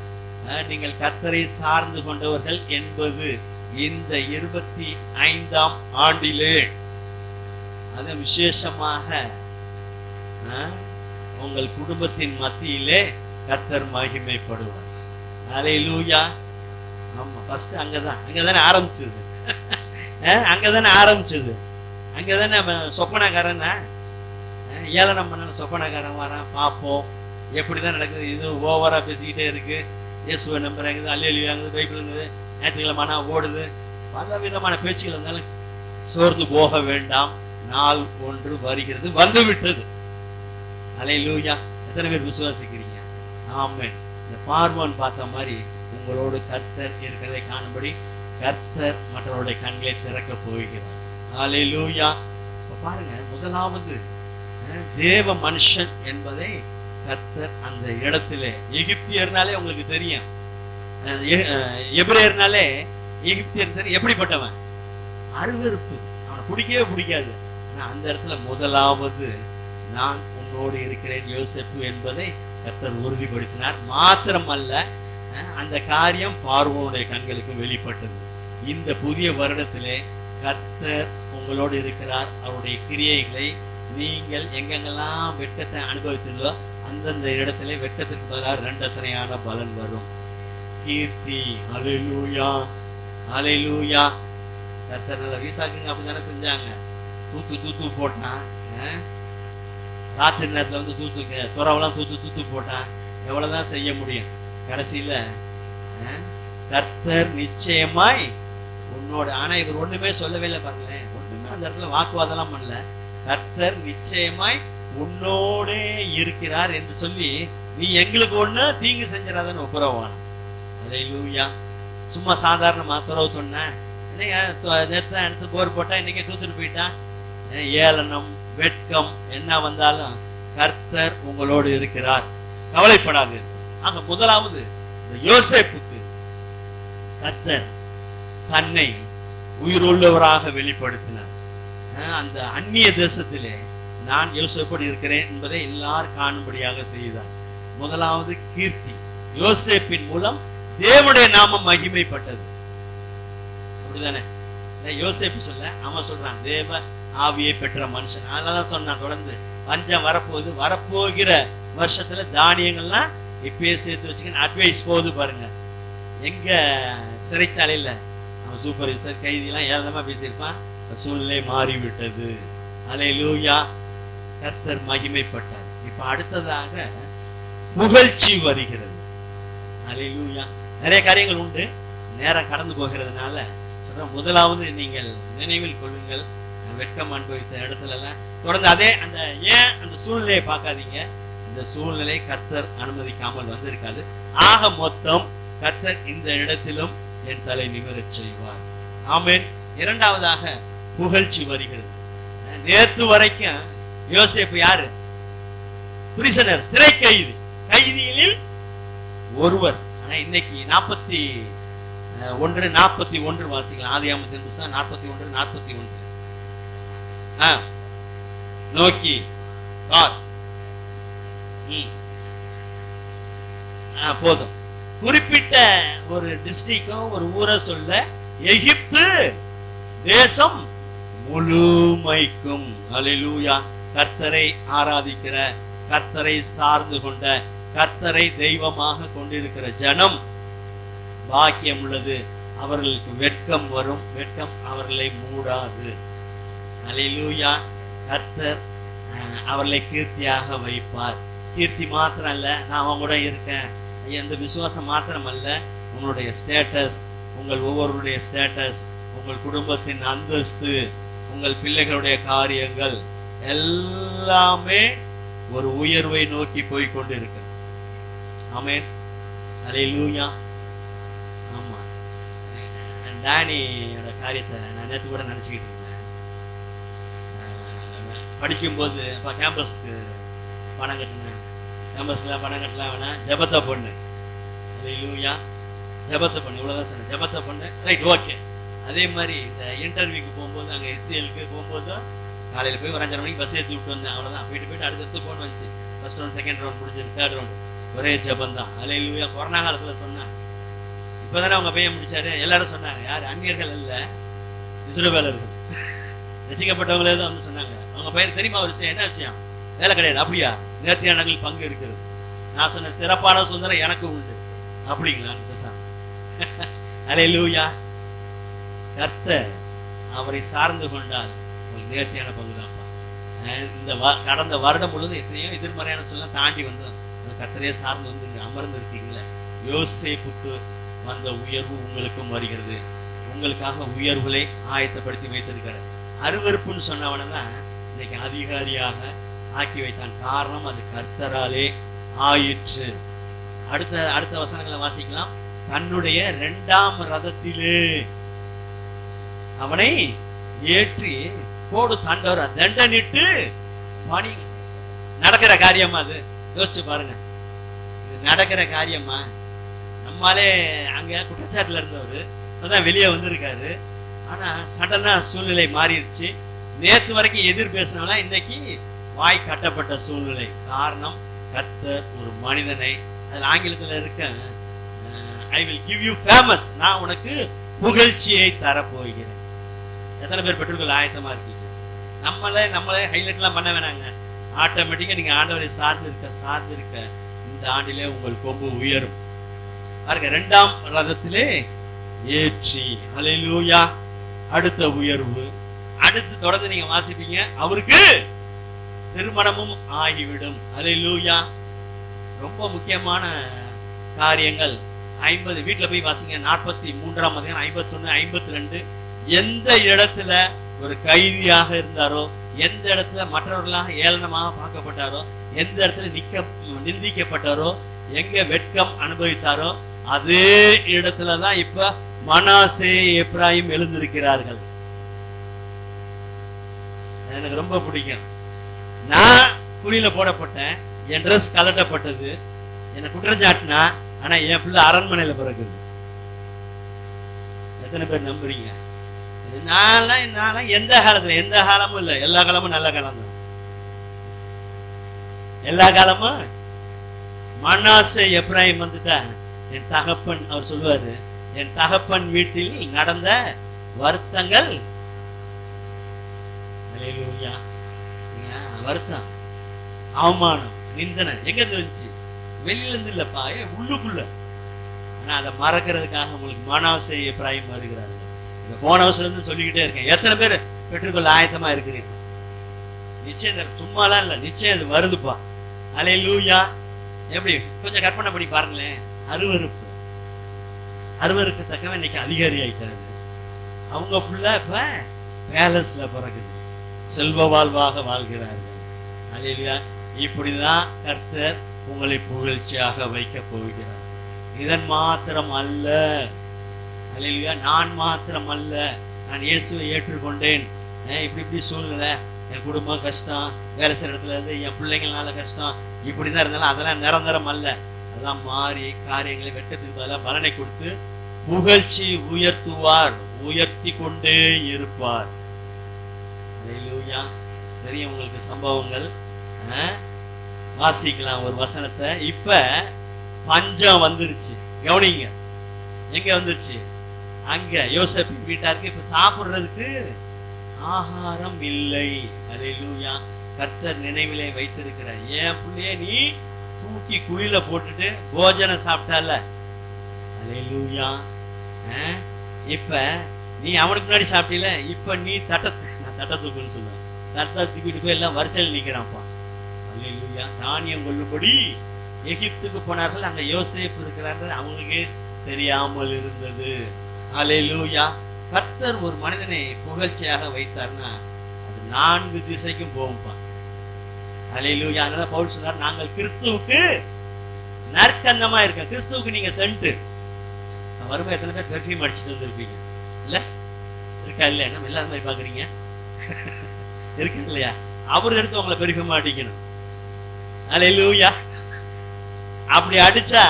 நீங்கள் கர்த்தரை சார்ந்து கொண்டவர்கள் என்பது இந்த 25ஆம் ஆண்டிலே அது விசேஷமாக உங்கள் குடும்பத்தின் மத்தியிலே கர்த்தர் மகிமைப்படுவார். அல்லேலூயா. ஆமா, ஃபர்ஸ்ட் அங்கதானே ஆரம்பிச்சது. அங்கதானே ஆரம்பிச்சது. அங்கதானே சொப்பனக்காரன் ஏளனம் பண்ண சொப்பனக்காரன் வரான், பார்ப்போம் எப்படிதான் நடக்குது. இது ஓவரா பேசிக்கிட்டே இருக்கு. இயேசுவை நம்புறாங்க, அல்லேலூயாங்குது, பைபிளுங்குது, ஞாயிற்றுக்கிழமை ஓடுது, பல விதமான பேச்சுகள் இருந்தாலும் சோர்ந்து போக வேண்டாம், நாள் ஒன்று வருகிறது, வந்து விட்டது. அல்லேலூயா. எத்தனை பேர் விசுவாசிக்கிறீங்க? ஆமென். இந்த பார்வோன் பார்த்த மாதிரி உங்களோடு கர்த்தர் இருக்கிறதை காணும்படி கர்த்தர் மற்றவருடைய கண்களை திறக்க போகிறார். அல்லேலூயா. பாருங்க, முதலாவது தேவ மனுஷன் என்பதை கர்த்தர் அந்த இடத்திலே, எகிப்தியர்னாலே உங்களுக்கு தெரியும், எபிரேயர்னாலே எகிப்தியர் தெரியும் எப்படிப்பட்டவன், அருவருப்பு, அவனை பிடிக்கவே பிடிக்காது. ஆனா அந்த இடத்துல முதலாவது நான் உன்னோடு இருக்கிறேன் யோசேப்பு என்பதை கர்த்தர் உறுதிப்படுத்தினார். மாத்திரமல்ல, அந்த காரியம் பார்வோனுடைய கண்களுக்கு வெளிப்பட்டது. இந்த புதிய வருடத்திலே கர்த்தர் உங்களோடு இருக்கிறார். அவருடைய கிரியைகளை நீங்கள் எங்கெங்கெல்லாம் வெட்கத்தை அனுபவித்தீர்களோ அந்தந்த இடத்திலே வெட்கத்திற்கு பதிலாக ரெண்டத்தனையான பலன் வரும். கீர்த்தி. அல்லேலூயா, அல்லேலூயா. கர்த்தர் நல்ல வீசாக்குங்க அப்படிதானே செஞ்சாங்க. தூத்து போட்டான். ராத்திரி நேரத்துல வந்து துறவெல்லாம் தூத்து போட்டான். எவ்வளவுதான் செய்ய முடியும்? கடைசியில கர்த்தர் நிச்சயமாய் உன்னோட, ஆனா இவர் ஒண்ணுமே சொல்லவே இல்லை பாருங்களேன். ஒண்ணுமே அந்த இடத்துல வாக்குவாதெல்லாம் பண்ணல. கர்த்தர் நிச்சயமாய் உன்னோடே இருக்கிறார் என்று சொல்லி, நீ எங்களுக்கு ஒண்ணு தீங்கு செஞ்சிடாதன்னு ஒப்புரவான. அல்லேலூயா. சும்மா சாதாரணமா துறவு சொன்ன, நேத்து எடுத்து போர் போட்டா இன்னைக்கு தூத்துட்டு போயிட்டான். ஏளனம், வெட்கம் என்ன வந்தாலும் கர்த்தர் உங்களோடு இருக்கிறார், கவலைப்படாது. ஆக முதலாவது யோசேப்புக்கு கர்த்தர் தன்னை உயிருள்ளவராக வெளிப்படுத்தினார். அந்த அந்நிய தேசத்திலே நான் யோசேப்போடு இருக்கிறேன் என்பதை எல்லாரும் காணும்படியாக செய்தார். முதலாவது கீர்த்தி. யோசேப்பின் மூலம் தேவனுடைய நாமம் மகிமைப்பட்டது. அப்படிதானே? யோசேப்பு சொல்ல, அவன் சொல்றான் தேவ ஆவியை பெற்ற மனுஷன். அதனாலதான் சொன்னான் தொடர்ந்து, பஞ்சம் வரப்போகிற வருஷத்துல தானியங்கள்லாம் இப்பயே சேர்த்து வச்சுக்க அட்வைஸ் போகுது பாருங்க. எங்க சிறைச்சாலையில அவன் சூப்பர்வைசர் கைதியெல்லாம் ஏளனமா பேசியிருப்பான். சூழ்நிலை மாறிவிட்டது. அல்லேலூயா. கர்த்தர் மகிமைப்பட்டார். இப்ப அடுத்ததாக புகழ்ச்சி வருகிறது. அல்லேலூயா. நிறைய காரியங்கள் உண்டு, நேரம் கடந்து போகிறதுனால முதலாவது நீங்கள் நினைவில் கொள்ளுங்கள், வெட்கம் அனுபவித்த இடத்துல எல்லாம் தொடர்ந்து அதே அந்த சூழ்நிலையை பார்க்காதீங்க. இந்த சூழ்நிலை கர்த்தர் அனுமதிக்காமல் வந்திருக்காது. ஆக மொத்தம் கர்த்தர் இந்த இடத்திலும் என் தலை நிமிரச் செய்வார். ஆமென். இரண்டாவதாக புகழ்ச்சி வருகிறது. நேற்று வரைக்கும் யோசேப்பு யாரு? பிரிசனர், சிறை கைதி, கைதிகளில் ஒருவர். ஆனா இன்னைக்கு 41 வாசிக்கலாம். ஆதியாகமத்தின் புத்தகம் 41:41. நோக்கி போதும். குறிப்பிட்ட ஒரு டிஸ்ட்ரிக்டும் ஒரு ஊரை சொல்ல, எகிப்து தேசம் முழுமைக்கும். அல்லேலூயா. கர்த்தரை ஆராதிக்கிற, கர்த்தரை சார்ந்து கொண்ட, கர்த்தரை தெய்வமாக கொண்டிருக்கிற ஜனம் பாக்கியம் உள்ளது. அவர்களுக்கு வெட்கம் வரும், வெட்கம் அவர்களை மூடாது. அல்லேலூயா. கர்த்தர் அவர்களை கீர்த்தியாக வைப்பார். கீர்த்தி மாத்திரம் அல்ல, நான் அவங்க கூட இருக்கேன் எந்த விசுவாசம் மாத்திரம் அல்ல, உங்களுடைய ஸ்டேட்டஸ், உங்கள் ஒவ்வொருடைய ஸ்டேட்டஸ், உங்கள் குடும்பத்தின் அந்தஸ்து, உங்கள் பிள்ளைகளுடைய காரியங்கள் எல்லாமே ஒரு உயர்வை நோக்கி போய் கொண்டு இருக்கு. ஆமென். அல்லேலூயா. ஆமா, டேனியோட காரியத்தை நான் நேற்று கூட நினைச்சுக்கிட்டு இருந்தேன். படிக்கும்போது கேம்பஸ்க்கு பணம் கட்டினேன். கேம்பஸ்ல பணம் கட்டலாம் வேணா, ஜபத்தை பண்ணு. அல்லேலூயா. ஜபத்தை பண்ணு, இவ்வளவுதான் சொன்னேன். ஜபத்தை பண்ணு, ரைட், ஓகே. அதே மாதிரி இந்த இன்டர்வியூக்கு போகும்போது, அங்கே எஸ்சிஎலுக்கு போகும்போது காலையில் போய் ஒரு 5:30 மணிக்கு பஸ் ஏற்றி விட்டு வந்தேன். அவ்வளோதான். போயிட்டு அடுத்தடுத்து ஃபோன் வந்துச்சு. ஃபர்ஸ்ட் ரவுண்ட், செகண்ட் ரவுண்ட் முடிஞ்சது, தேர்ட் ரவுண்ட். ஒரே ஜபம் தான். அல்லேலூயா. கொரோனா காலத்தில் சொன்னாங்க. இப்போதானே அவங்க பையன் முடிச்சாரு. எல்லாரும் சொன்னாங்க, யார் அந்நியர்கள் இல்லை, இஸ்ரவேலர்கள், ரசிக்கப்பட்டவங்களே தான் வந்து சொன்னாங்க. அவங்க பையன் தெரியுமா ஒரு விஷயம்? என்ன விஷயம்? வேலை கிடையாது. அப்படியா? நேர்த்தியானங்கள் பங்கு இருக்கிறது. நான் சொன்ன சிறப்பான சுதந்திரம் எனக்கு உண்டு. அப்படிங்களான்னு பேசாம அல்லேலூயா. கர்த்தர் அவரை சார்ந்து கொண்டால் ஒரு நேர்த்தியான பங்குதான்ப்பா. இந்த கடந்த வருடம் முழுவதும் எத்தனையோ எதிர்மறையான சொல்ல தாண்டி வந்து கர்த்தரையே சார்ந்து வந்து அமர்ந்து இருக்கீங்களே. யோசேப்புக்கு வந்த உயர்வு உங்களுக்கும் வருகிறது. உங்களுக்காக உயர்வுகளை ஆயத்தப்படுத்தி வைத்திருக்கிறார். அருவருப்புன்னு சொன்னவன தான் இன்னைக்கு அதிகாரியாக ஆக்கி வைத்தான். காரணம் அது கர்த்தராலே ஆயிற்று. அடுத்த வசனங்களை வாசிக்கலாம். தன்னுடைய 2ஆம் ரதத்திலே அவனை ஏற்றி போடு தண்டவர தண்டனிட்டு பணி. நடக்கிற காரியமா அது? யோசிச்சு பாருங்க. இது நடக்கிற காரியமா? நம்மாலே அங்க குற்றச்சாட்டுல இருந்தவர் அதான் வெளியே வந்திருக்காரு. ஆனா சடனா சூழ்நிலை மாறிடுச்சு. நேத்து வரைக்கும் எதிர் பேசினா இன்னைக்கு வாய் கட்டப்பட்ட சூழ்நிலை. காரணம் கர்த்தர் ஒரு மனிதனை, அது ஆங்கிலத்தில் இருக்க I will give you famous, நான் உனக்கு புகழ்ச்சியை தரப்போகிறேன். எத்தனை பேர் பெற்றுக்கொள்ள ஆயத்தமா இருக்கீங்க? நம்மளே ஹைலைட்லாம் பண்ண வேணாங்க. ஆட்டோமேட்டிக்கா நீங்க ஆண்டவரை சார்ந்து இருக்க இந்த ஆண்டிலே உங்கள் கொம்பு உயரும். பாருங்க, 2ஆம் ரதத்திலே ஏற்றி. அல்லேலூயா. அடுத்த உயர்வு. அடுத்து தொடர்ந்து நீங்க வாசிப்பீங்க, அவருக்கு திருமணமும் ஆகிவிடும். அல்லேலூயா. ரொம்ப முக்கியமான காரியங்கள் 50 வீட்டுல போய் வாசிங்க. 43ஆம் அதிகாரம் 51, 52. எந்த இடத்துல ஒரு கைதியாக இருந்தாரோ, எந்த இடத்துல மற்றவர்களாக ஏளனமாக பார்க்கப்பட்டாரோ, எந்த இடத்துல நிந்திக்கப்பட்டாரோ, எங்க வெட்கம் அனுபவித்தாரோ, அதே இடத்துலதான் இப்ப மனாசே எப்ராயிம் எழுந்திருக்கிறார்கள். எனக்கு ரொம்ப பிடிக்கும். நான் குழியில போடப்பட்டேன், என் ட்ரெஸ் கலட்டப்பட்டது, என்னை குற்றஞ்சாட்டினா, ஆனா என் பிள்ளை அரண்மனையில பிறகுது. எத்தனை பேர் நம்புறீங்க? நான் எந்த காலமும் இல்லை. எல்லா காலமும் நல்ல காலம் தான். எல்லா காலமும் மனாசே எப்ராயிம் வந்துட்டா என் தகப்பன், அவர் சொல்லுவாரு, என் தகப்பன் வீட்டில் நடந்த வருத்தங்கள். வருத்தம், அவமானம், நிந்தனை எங்க இருந்து வந்துச்சு? வெளியில இருந்து இல்லப்பா, உள்ளுக்குள்ள. ஆனா அதை மறக்கிறதுக்காக உங்களுக்கு மனாசே எப்ராயிம் வருகிறார்கள். இந்த போன வருஷத்துல இருந்து சொல்லிக்கிட்டே இருக்கேன். எத்தனை பேர் பெற்றுக்கொள்ள ஆயத்தமா இருக்கிறீங்க? நிச்சயம், சும்மாலாம் இல்ல, நிச்சயம் அது வருதுப்பா. அல்லேலூயா. எப்படி கொஞ்சம் கற்பனை பண்ணி பாருங்களேன். அருவருக்கு தக்கவன் இன்னைக்கு அதிகாரி ஆயிட்டாரு. அவங்க புள்ள இப்ப பேலஸ்ல பிறகுது, செல்வ வாழ்வாக வாழ்கிறார்கள். அல்லேலூயா. இப்படிதான் கர்த்தர் உங்களை புகழ்ச்சியாக வைக்க போகிறார். இதன் மாத்திரம் அல்ல. அல்லேலூயா. நான் மாத்திரம் அல்ல, நான் இயேசுவை ஏற்றுக்கொண்டேன். இப்படி சூழ்நிலை, என் குடும்பம் கஷ்டம், வேலை செய்யற இடத்துல இருந்து என் பிள்ளைங்களால கஷ்டம், இப்படிதான் இருந்தாலும் அதெல்லாம் நிரந்தரம் அல்ல. அதெல்லாம் மாறி காரியங்களை வெட்டத்துக்கு பதிலாக பலனை கொடுத்து புகழ்ச்சி உயர்த்துவார், உயர்த்தி கொண்டே இருப்பார். அல்லேலூயா. தெரியும் உங்களுக்கு சம்பவங்கள். வாசிக்கலாம் ஒரு வசனத்தை. இப்ப பஞ்சம் வந்துருச்சு. கவனிங்க, எங்க வந்துருச்சு? அங்க யோசேப்பின் வீட்டாருக்கு இப்ப சாப்பிடுறதுக்கு ஆகாரம் இல்லை. அல்லேலூயா. கர்த்தர் நினைவிலே வைத்திருக்கிறார். என் பிள்ளைய நீ தூக்கி குழியில போட்டுட்டு போஜனம் சாப்பிட்டால. அல்லேலூயா. இப்ப நீ அவனுக்கு முன்னாடி சாப்பிட்டீல, இப்ப நீ தட்ட தூக்குன்னு சொல்லுவேன். தட்டை தூக்கிட்டு போய் எல்லாம் வரிசையில் நிக்கிறான்ப்பா. அல்லேலூயா. தானியம் கொள்ளும்படி எகிப்துக்கு போனார்கள். அங்க யோசேப்பு இருக்கிறார்கள், அவங்களுக்கு தெரியாமல் இருந்தது. அல்லேலூயா. கர்த்தர் ஒரு மனிதனை புகழ்ச்சியாக வைத்தார்னா அது 4 திசைக்கும் போகும்பா. அல்லேலூயா. அதனால பவுல் சொன்னார், நாங்கள் கிறிஸ்துவுக்கு நற்கந்தமா இருக்க. கிறிஸ்துவுக்கு நீங்க சென்ட். வரும்போது எத்தனை பேர் பெர்ஃபியூம் அடிச்சுட்டு வந்திருப்பீங்க? இல்ல இருக்கா? இல்ல நம்ம எல்லாரும் மாதிரி பாக்குறீங்க இருக்கு இல்லையா? அவரு எடுத்து உங்களை பெர்ஃபியூம் அடிக்கணும். அல்லேலூயா. அப்படி அடிச்சா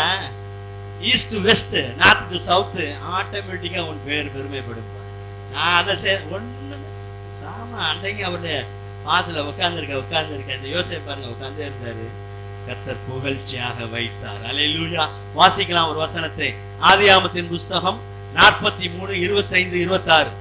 east to west, north to south, ஆட்டோமேட்டிக்கா உன் பேர் பெருமைப்படுவான். நான் அதை ஒண்ணு சாம அன்றைக்கு அவருடைய பாத்துல உட்கார்ந்து இந்த யோசேப்பு பாருங்க, உட்கார்ந்தே இருந்தாரு. கர்த்தர் புகழ்ச்சியாக வைத்தார். அல்லேலூயா. வாசிக்கலாம் ஒரு வசனத்தை. ஆதியாகமத்தின் புஸ்தகம் 43, 25, 26.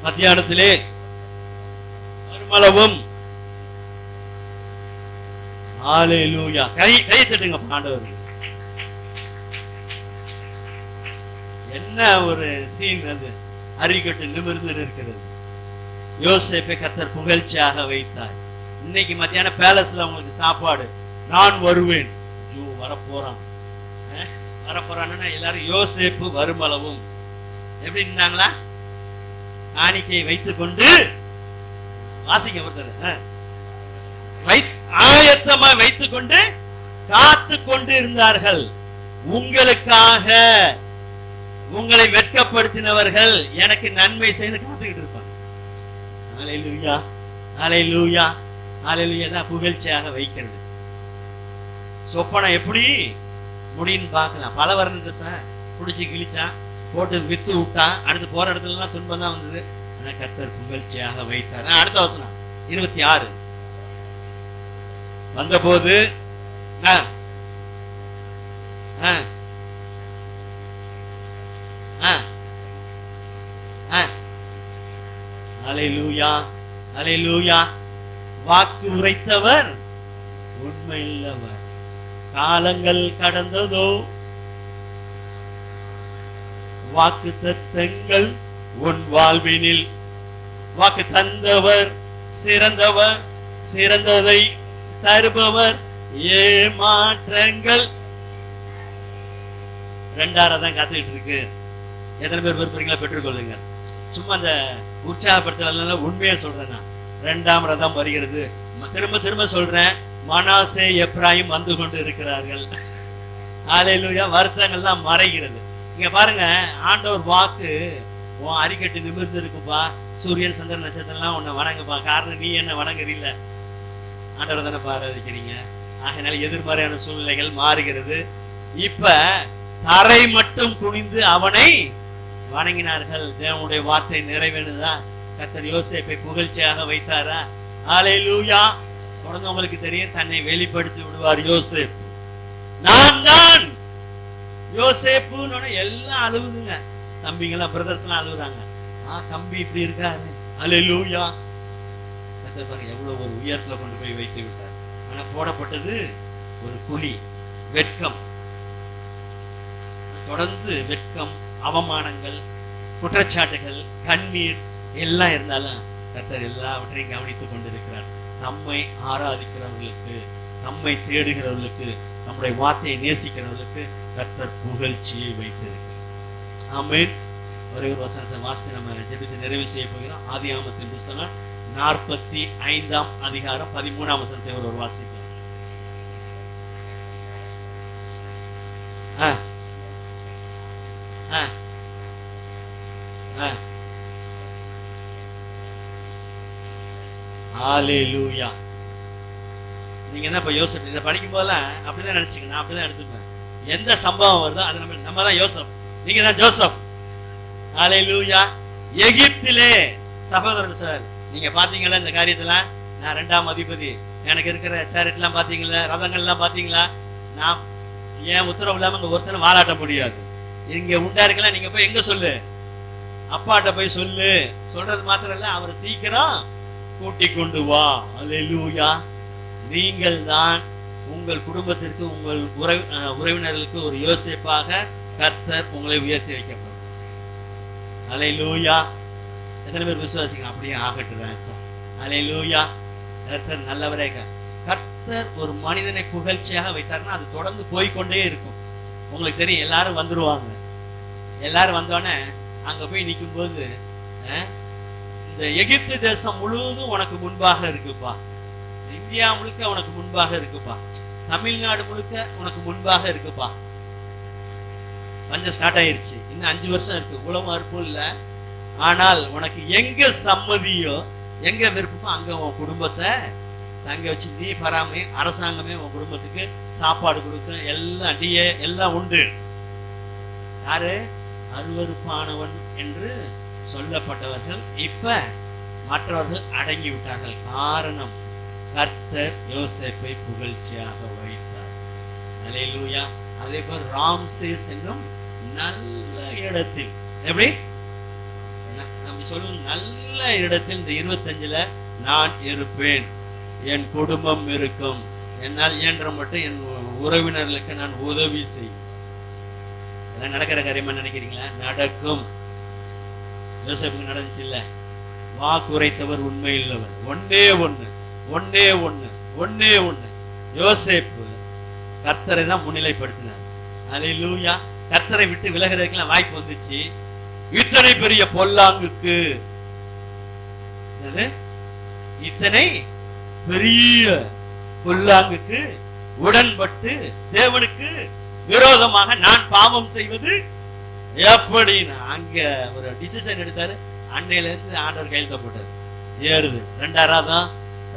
மத்தியானத்திலே வருமளவும் ஹalleluya. கை தட்டுங்க ஆண்டவருக்கு. என்ன ஒரு சீன் அது. அரிக்கட்டு நிமிர்ந்து இருக்கிறது. யோசேப்பை கர்த்தர் புகழ்ச்சியாக வைத்தார். இன்னைக்கு மத்தியான பேலஸ்ல உங்களுக்கு சாப்பாடு. நான் வருவேன். வரப்போறான்னா எல்லாரும் யோசேப்பு வருமளவும் எப்படி இருந்தாங்களா? காணிக்கையை வைத்துக் கொண்டு வாசிங்க ஆயத்தமா வைத்துக் கொண்டு காத்து கொண்டு இருந்தார்கள். உங்களுக்காக உங்களை வெட்கப்படுத்தினவர்கள் எனக்கு நன்மை செய்து காத்துக்கிட்டு இருப்பாங்க. ஹல்லேலூயா, ஹல்லேலூயா, ஹல்லேலூயா. தான் புகழ்ச்சியாக வைக்கிறது. சொப்பனம் எப்படி முடின்னு பார்க்கலாம். பல வரணும் சார் பிடிச்சி கிழிச்சான், போட்டு வித்து விட்டான், அடுத்து போற இடத்துல எல்லாம் துன்பம் தான் வந்தது. ஆனா கர்த்தர் புகழ்ச்சியாக வைத்தார். அடுத்த வசனம் 26. வந்தபோது ஹல்லேலூயா, ஹல்லேலூயா. வாக்கு உரைத்தவர் உண்மையுள்ளவர். காலங்கள் கடந்ததோ, வாக்கு தத்தங்கள் உன் வாழ்வினில். வாக்கு தந்தவர் சிறந்தவர், சிறந்ததை தருபவர். ஏமாற்றங்கள் 2 தான் காத்துக்கிட்டு இருக்கு. எத்தனை பேர் விருப்பீங்களா? பெற்றுக்கொள்ளுங்க. சும்மா அந்த உற்சாகப்படுத்தல உண்மையா சொல்றேன். 2ஆம் ரதம் வருகிறது. திரும்ப திரும்ப சொல்றேன், மனாசே எப்ராயிம் வந்து கொண்டு இருக்கிறார்கள். ஹல்லேலூயா. வருத்தங்கள்லாம் மறைகிறது. இங்க பாருங்க, ஆண்டவர் வாக்கு உன் அரிக்கட்டு நிமிர்ந்து இருக்குப்பா. சூரியன் சந்திரன் நட்சத்திரம்லாம் உன்னை வணங்குப்பா. காரணம் நீ என்ன வணங்குறீல்ல, ஆண்டவர் தானே பாராதிக்கிறீங்க. ஆகையினால எதிர்மறையான சூழ்நிலைகள் மாறுகிறது. இப்ப தரை மட்டும் குனிந்து அவனை வணங்கினார்கள். தேவனுடைய வார்த்தை நிறைவேறுதா? கர்த்தர் யோசேப்பை புகழ்ச்சியாக வைத்தாரா? ஹல்லேலூயா. தொடர்ந்து உங்களுக்கு தெரியும், தன்னை வெளிப்படுத்தி விடுவார் யோசேப்பு. நான் தான் யோசேப்புன்னு எல்லாம் அழுவுதுங்க. தம்பிங்கெல்லாம் பிரதர்ஸ் எல்லாம் அழுகுறாங்க. தம்பி இப்படி இருக்காரு. ஹல்லேலூயா. கர்த்தர் பாருங்க எவ்வளவு ஒரு உயரத்துல கொண்டு போய் வைத்து விட்டார். ஆனா போடப்பட்டது ஒரு குழி, வெட்கம். தொடர்ந்து வெட்கம், அவமானங்கள், குற்றச்சாட்டுகள், கண்ணீர் எல்லாம் இருந்தாலும் கர்த்தர் எல்லாவற்றையும் கவனித்துக் கொண்டிருக்கிறார். நம்மை ஆராதிக்கிறவர்களுக்கு, நம்மை தேடுகிறவர்களுக்கு, நம்முடைய வார்த்தையை நேசிக்கிறவர்களுக்கு கர்த்தர் புகழ்ச்சியை வைத்திருக்கிறார். ஆமென். ஒரே ஒரு வசனத்தை வாசித்து நம்ம ஜெபித்து நிறைவு செய்ய போகிறோம். ஆதியாகமத்தின் புஸ்தகம் 45ஆம் அதிகாரம் 13ஆம் வசனத்தை ஒரு வாசிக்கலாம். ஹல்லேலூயா. நீங்க என்ன இப்ப யோசப் இதை படிக்கும் போதெல்லாம் அப்படிதான் நினைச்சுங்க. நான் அப்படிதான் எடுத்துப்பேன். எந்த சம்பவம் வருதோ அது நம்ம தான் யோசப், நீங்க தான் ஜோசப். ஹல்லேலூயா. எகிப்திலே சகோதரன் சார், நீங்க பாத்தீங்களா இந்த காரியத்துல? நான் 2ஆம் அதிபதி, எனக்கு இருக்கிற சேரிட் எல்லாம் பாத்தீங்களா, ரதங்கள் எல்லாம் பாத்தீங்களா? நான் ஏன் உத்தரவு இல்லாம அங்க ஒருத்தர் வாலாட்ட முடியாது. இங்க உண்டா இருக்கலாம். நீங்க போய் எங்க சொல்லு, அப்பாட்ட போய் சொல்லு. சொல்றது மாத்திரம் இல்ல, அவரை சீக்கிரம் கூட்டி கொண்டு வா. ஹல்லேலூயா. நீங்கள் தான் உங்கள் குடும்பத்திற்கு, உங்கள் உறவினர்களுக்கு ஒரு யோசேப்பாக கர்த்தர் உங்களை உயர்த்தி வைக்கப்படும். ஹல்லேலூயா. எத்தனை பேர் விசுவாசிங்க? அப்படியே ஆகட்டும். ஹல்லேலூயா. கர்த்தர் நல்லவரே. கர்த்தர் ஒரு மனிதனை புகழ்ச்சியாக வைத்தார்னா அது தொடர்ந்து போய்கொண்டே இருக்கும். உங்களுக்கு தெரியும், எல்லாரும் வந்துருவாங்க. எல்லாரும் வந்தோடனே அங்க போய் நிற்கும் போது, இந்த எகிப்து தேசம் முழுவதும் உனக்கு முன்பாக இருக்குப்பா, இந்தியா முழுக்க உனக்கு முன்பாக இருக்குப்பா, தமிழ்நாடு முழுக்க உனக்கு முன்பாக இருக்குப்பா. பஞ்சம் ஸ்டார்ட் ஆயிருச்சு. இன்னும் 5 வருஷம் இருக்கு. உலகம் அறுப்பும் இல்ல. ஆனால் உனக்கு எங்க சம்மதியோ, எங்க விருப்பமோ அங்க உன் குடும்பத்தை தங்க வச்சு நீ பராமரி. அரசாங்கமே உன் குடும்பத்துக்கு சாப்பாடு கொடுக்கும். எல்லாம் டிஏ எல்லாம் உண்டு. யாரு? அருவருப்பானவன் என்று சொல்லப்பட்டவர்கள் இப்ப மற்றவர்கள் அடங்கி விட்டார்கள். காரணம், கர்த்தர் யோசேப்பை புகழ்ச்சியாக வைத்தார். ஹல்லேலூயா. அதே போல் ராம்சேஸ் என்னும் நல்ல இடத்தில், எப்படி நம்ம சொல்லும் நல்ல இடத்தில் இந்த 25ல நான் இருப்பேன், என் குடும்பம் இருக்கும். என்னால் இயன்ற மட்டும் என் உறவினர்களுக்கு நான் உதவி செய்வேன். அதெல்லாம் நடக்கிற காரியமா நினைக்கிறீங்களா? நடக்கும். யோசேப்புக்கு நடந்துச்சு இல்ல? வாக்குரைத்தவர் உண்மை இல்லவர். ஒன்னே ஒண்ணு ஒன்னே ஒண்ணு ஒன்னே ஒண்ணு. யோசேப்பு கர்த்தரை தான் முன்னிலைப்படுத்தினார். அல்லேலூயா. கர்த்தரை விட்டு விலகிறதுக்கெல்லாம் வாய்ப்பு வந்துச்சு. இத்தனை பெரிய பொல்லாங்குக்கு, இத்தனை பெரிய பொல்லாங்குக்கு உடன்பட்டு தேவனுக்கு விரோதமாக நான் பாவம் செய்வது எப்படின்னு அங்க ஒரு டிசிஷன் எடுத்தாரு. அன்னையில இருந்து ஆண்டவர் கையெழுத்த போட்டாரு. ஏறுது 2ஆம்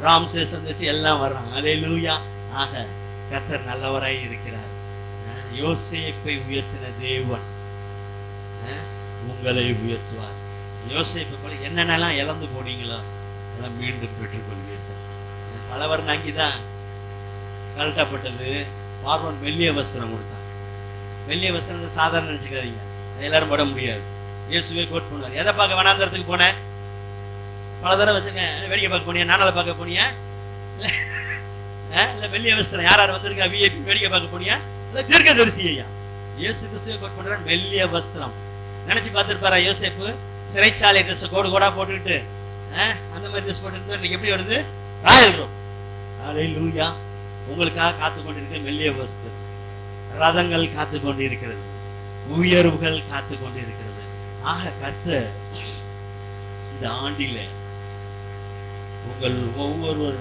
ராம்சேஸ் வந்துச்சு, எல்லாம் வர்றாங்க. அல்லேலூயா. ஆக கர்த்தர் நல்லவராய் இருக்கிறார். யோசேப்பை உயர்த்தின தேவன் உங்களை உயர்த்துவார். யோசேப்பை போல என்னென்னலாம் இழந்து போனீங்களோ அதெல்லாம் மீண்டும் பெற்றுக்கொள்வீர்கள். பலவர் நாங்கிதான் கழட்டப்பட்டது. பார்வன் மெல்லிய வஸ்திரம் கொடுத்தான். மெல்லிய வஸ்திரம் சாதாரண நினைச்சுக்காதீங்க, எல்லாரும் பட முடியாது. இயேசுவே கோட் பண்ணுவார். எதை பார்க்க வனாந்தரத்துக்கு போனேன்? பல தடவை வச்சிருக்கேன். வேடிக்கை பார்க்க போனியா? நானால பார்க்க போனியா? இல்ல மெல்லிய வஸ்திரம் யார் யார் வந்திருக்கா? விஐபி வேடிக்கை பார்க்க போனியா? இல்ல தீர்க்கதரிசி ஐயா? இயேசு கிறிஸ்துவை கோட் பண்ற மெல்லிய வஸ்திரம். நினைச்சு பார்த்திருப்பாரா யோசேப்பு? சிறைச்சாலை ட்ரெஸ் கோடு கோடா போட்டுக்கிட்டு அந்த மாதிரி ட்ரெஸ் போட்டுக்கிட்டு இன்னைக்கு எப்படி வருது? Royal robe. அல்லேலூயா. உங்களுக்காக காத்து கொண்டிருக்க மெல்லிய வஸ்திரம். ரதங்கள் காத்து கொண்டு இருக்கிறது, உயர்வுகள் காத்து கொண்டு இருக்கிறது. ஆக கர்த்தர் இந்த ஆண்டிலே உங்கள் ஒவ்வொருவர்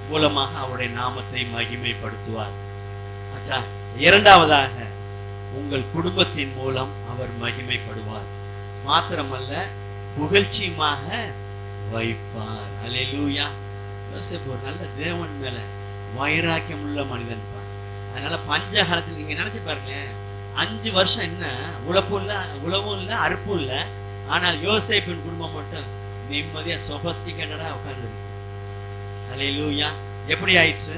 மூலமாக அவருடைய நாமத்தை மகிமைப்படுத்துவார். இரண்டாவதாக உங்கள் குடும்பத்தின் மூலம் அவர் மகிமைப்படுவார். மாத்திரமல்ல புகழ்ச்சியுமாக வைப்பார். அல்லேலூயா. யோசேப்பு ஒரு நல்ல தேவன் மேல வைராக்கியம் உள்ள மனிதன். அதனால பஞ்ச காலத்தில் நீங்க நினைச்சு பாருங்களேன், 5 வருஷம் என்ன உழப்பும் இல்ல அறுப்பும் இல்ல. ஆனால் யோசேப்பின் குடும்பம் மட்டும் நிம்மதியா சொபஸ்டிகேட்டடா உட்கார்ந்து இருக்கு. அல்லேலூயா. எப்படி ஆயிற்று?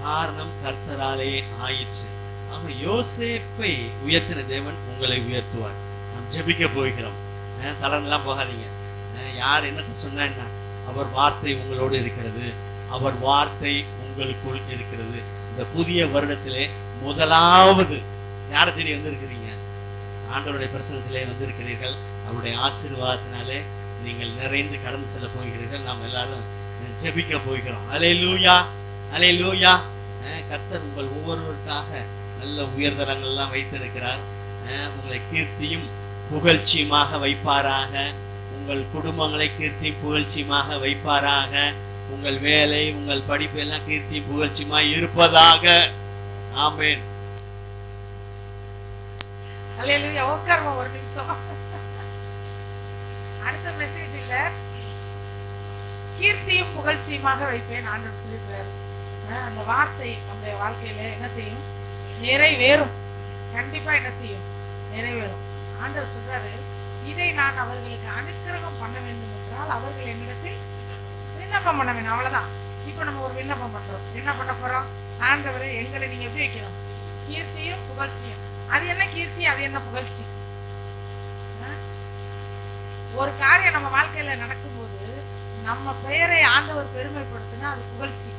காரணம் கர்த்தராலே ஆயிற்று. ஆக யோசேப்பை உயர்த்தின தேவன் உங்களை உயர்த்துவார். நாம் ஜெபிக்க போகிறோம். தளர்ந்தெல்லாம் போகாதீங்க. யார் என்னத்தை சொன்னா என்ன? அவர் வார்த்தை உங்களோடு இருக்கிறது. அவர் வார்த்தை உங்களுக்குள் இருக்கிறது. இந்த புதிய வருடத்திலே முதலாவது யாரை தேடி வந்திருக்கிறீங்க? ஆண்டவருடைய பிரசனத்திலே வந்திருக்கிறீர்கள். அவருடைய ஆசீர்வாதத்தினாலே நீங்கள் நிறைந்து கடந்து செல்ல போகிறீர்கள். நாம் எல்லாரும் ஜெபிக்க போகிறோம். அல்லேலூயா. அல்லேலூயா. கர்த்தர் உங்கள் ஒவ்வொருவருக்காக நல்ல உயர்தரங்கள்லாம் வைத்திருக்கிறார். உங்களை கீர்த்தியும் புகழ்ச்சியுமாக வைப்பாராக. உங்கள் குடும்பங்களை கீர்த்தி புகழ்ச்சியுமாக வைப்பாராக. உங்கள் வேலை, உங்கள் படிப்பு எல்லாம் கீர்த்தி புகழ்ச்சியுமாய் இருப்பதாக. ஆமென். அல்லேலூயா. உட்காருங்க ஒரு நிமிஷம். அடுத்த மெசேஜ் இல்ல, கீர்த்தியும் புகழ்ச்சியுமாக வைப்பேன் ஆண்டவர் சொல்லியிருக்காரு. அந்த வார்த்தை நம்முடைய வாழ்க்கையில என்ன செய்யும்? நிறைவேறும். கண்டிப்பா என்ன செய்யும்? நிறைவேறும். ஆண்டவர் சொல்றாரு, இதை நான் அவர்களுக்கு அனுக்கிரகம் பண்ண வேண்டும் என்றால் அவர்கள் என்னிடத்தில் விண்ணப்பம் பண்ண வேணும். அவ்வளவுதான். இப்ப நம்ம ஒரு விண்ணப்பம் பண்றோம். என்ன பண்ண போறோம்? ஆண்டவரே, எங்களை நீங்க எப்படி வைக்கணும்? கீர்த்தியும் புகழ்ச்சியும். அது என்ன கீர்த்தி, அது என்ன புகழ்ச்சி? ஒரு காரியம் நம்ம வாழ்க்கையில நடக்கும்போது நம்ம பெயரை ஆண்டவர் பெருமைப்படுத்தினா அது புகழ்ச்சி.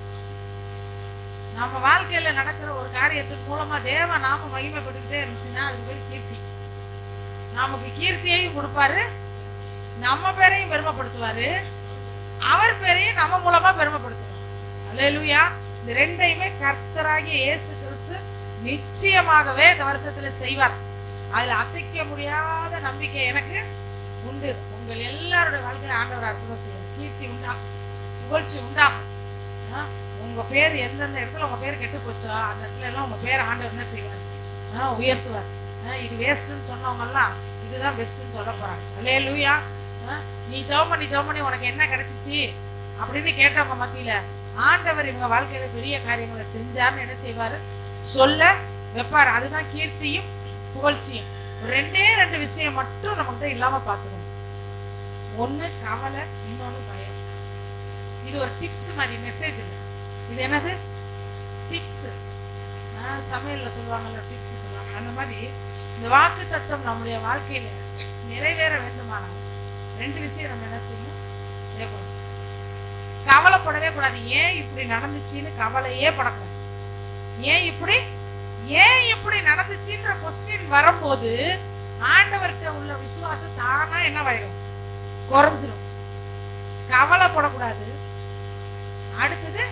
நம்ம வாழ்க்கையில நடக்கிற ஒரு காரியத்தின் மூலமா தேவ நாம மகிமைப்பட்டுக்கிட்டே இருந்துச்சுன்னா அது பேர் கீர்த்தி. நமக்கு கீர்த்தியையும் கொடுப்பாரு, நம்ம பேரையும் பெருமைப்படுத்துவாரு, அவர் பேரையும் நம்ம மூலமா பெருமைப்படுத்துவார். அல்லேலூயா. இந்த ரெண்டையுமே கர்த்தராகிய இயேசு கிறிஸ்து நிச்சயமாகவே இந்த வருஷத்துல செய்வார். அதுல அசைக்க முடியாத நம்பிக்கை எனக்கு உண்டு. உங்கள் எல்லாருடைய வாழ்க்கையில ஆண்டவர் அற்புதம் செய்வார். கீர்த்தி உண்டாகும், புகழ்ச்சி உண்டாகும். உங்க பேர் எந்தெந்த இடத்துல உங்க பேர் கெட்டு போச்சோ அந்த இடத்துல எல்லாம் உங்க பேர் ஆண்டவர் என்ன செய்வார்? உயர்த்துவார். இது வேஸ்ட்ன்னு சொன்னவங்க எல்லாம் இதுதான் பெஸ்ட்ன்னு சொல்ல போறாங்க. அல்லேலூயா. நீ ஜெபம் பண்ணி உனக்கு என்ன கிடைச்சிச்சு அப்படின்னு கேட்டவங்க மத்தியில ஆண்டவர் இவங்க வாழ்க்கையில பெரிய காரியங்களை செஞ்சார்னு என்ன செய்வாரு? சொல்ல வைப்பாரு. அதுதான் கீர்த்தியும் புகழ்ச்சியும். 2 விஷயம் மட்டும் நம்மகிட்ட இல்லாம பார்க்கணும். ஒண்ணு கவலை, இன்னொன்னு பயம். இது ஒரு டிப்ஸ் மாதிரி, மெசேஜ் இல்லை. இது என்னது? டிப்ஸ். சமையல்ல சொல்லுவாங்கல்ல, டிப்ஸ் சொல்லுவாங்க. அந்த மாதிரி இந்த வாக்கு தத்துவம் நம்முடைய வாழ்க்கையில நிறைவேற வேண்டுமானால் 2 விஷயம் நம்ம என்ன செய்யணும்? செய்யக்கூடாது. கவலைப்படவே கூடாது. ஏன் இப்படி நடந்துச்சுன்னு கவலையே படக்கூடாது. ஏன் இப்படி நடந்துச்சுன்ற கொஸ்டின் வரும்போது ஆண்டவர்கிட்ட உள்ள விசுவாசம் தானா என்னவாயிடும்? குறைஞ்சிரும். கவலைப்படக்கூடாது. அடுத்தது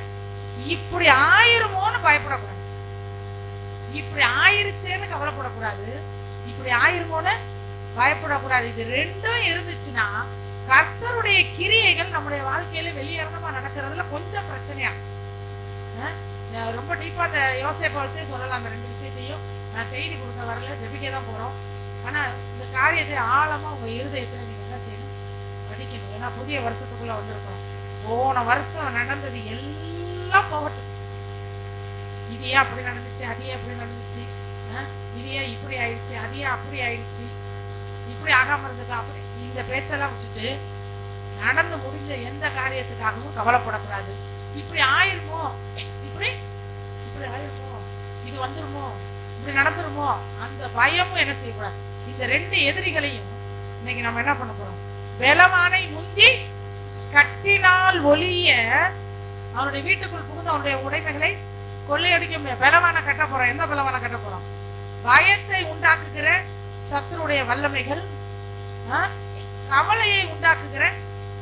இப்படி ஆயிருமோன்னு பயப்படக்கூடாது. இப்படி ஆயிருச்சேன்னு கவலைப்படக்கூடாது. இப்படி ஆயிருமோன்னு பயப்படக்கூடாது. இது ரெண்டும் இருந்துச்சுன்னா கர்த்தருடைய கிரியைகள் நம்முடைய வாழ்க்கையில வெளியரங்கமா நடக்கிறதுல கொஞ்சம் பிரச்சனையா. ரொம்ப டீப்பா அந்த யோசேப்பை வச்சே சொல்லலாம். அந்த ரெண்டு விஷயத்தையும் நான் செய்தி கொடுக்க வரல, ஜெபிக்க தான் போறோம். ஆனா இந்த காரியத்தை ஆழமா உங்க இருதயத்துல நீங்க என்ன செய்யணும்? படிக்கணும். ஏன்னா புதிய வருஷத்துக்குள்ள வந்திருக்கோம். போன வருஷம் நடந்தது எல்லாம் போகட்டும். இது ஏன் அப்படி நடந்துச்சு, அது ஏன் அப்படி நடந்துச்சு, இது ஏன் இப்படி ஆயிடுச்சு, அது ஏன் அப்படி ஆயிடுச்சு, இப்படி ஆகாம இருந்ததா, அப்படி இந்த பேச்செல்லாம் விட்டுட்டு நடந்து முடிஞ்ச எந்த காரியத்துக்காகவும் கவலைப்படக்கூடாது. இப்படி ஆயிருமோ, இப்படி ஆயிருமோ, இது வந்துருமோ, இப்படி நடந்துருமோ, அந்த பயமும் என்ன செய்யக்கூடாது. இந்த ரெண்டு எதிரிகளையும் இன்னைக்கு நம்ம என்ன பண்ண போறோம்? பலவானை முந்தி கட்டினால் ஒளிய அவனுடைய வீட்டுக்குள் புகுந்து அவனுடைய உடைமைகளை கொள்ளையடிக்க முடியாது. பலவானை கட்ட போறோம். எந்த பலவானை கட்ட போறோம்? பயத்தை உண்டாக்குகிற சத்துருடைய வல்லமைகள், கவலையை உண்டாக்குகிற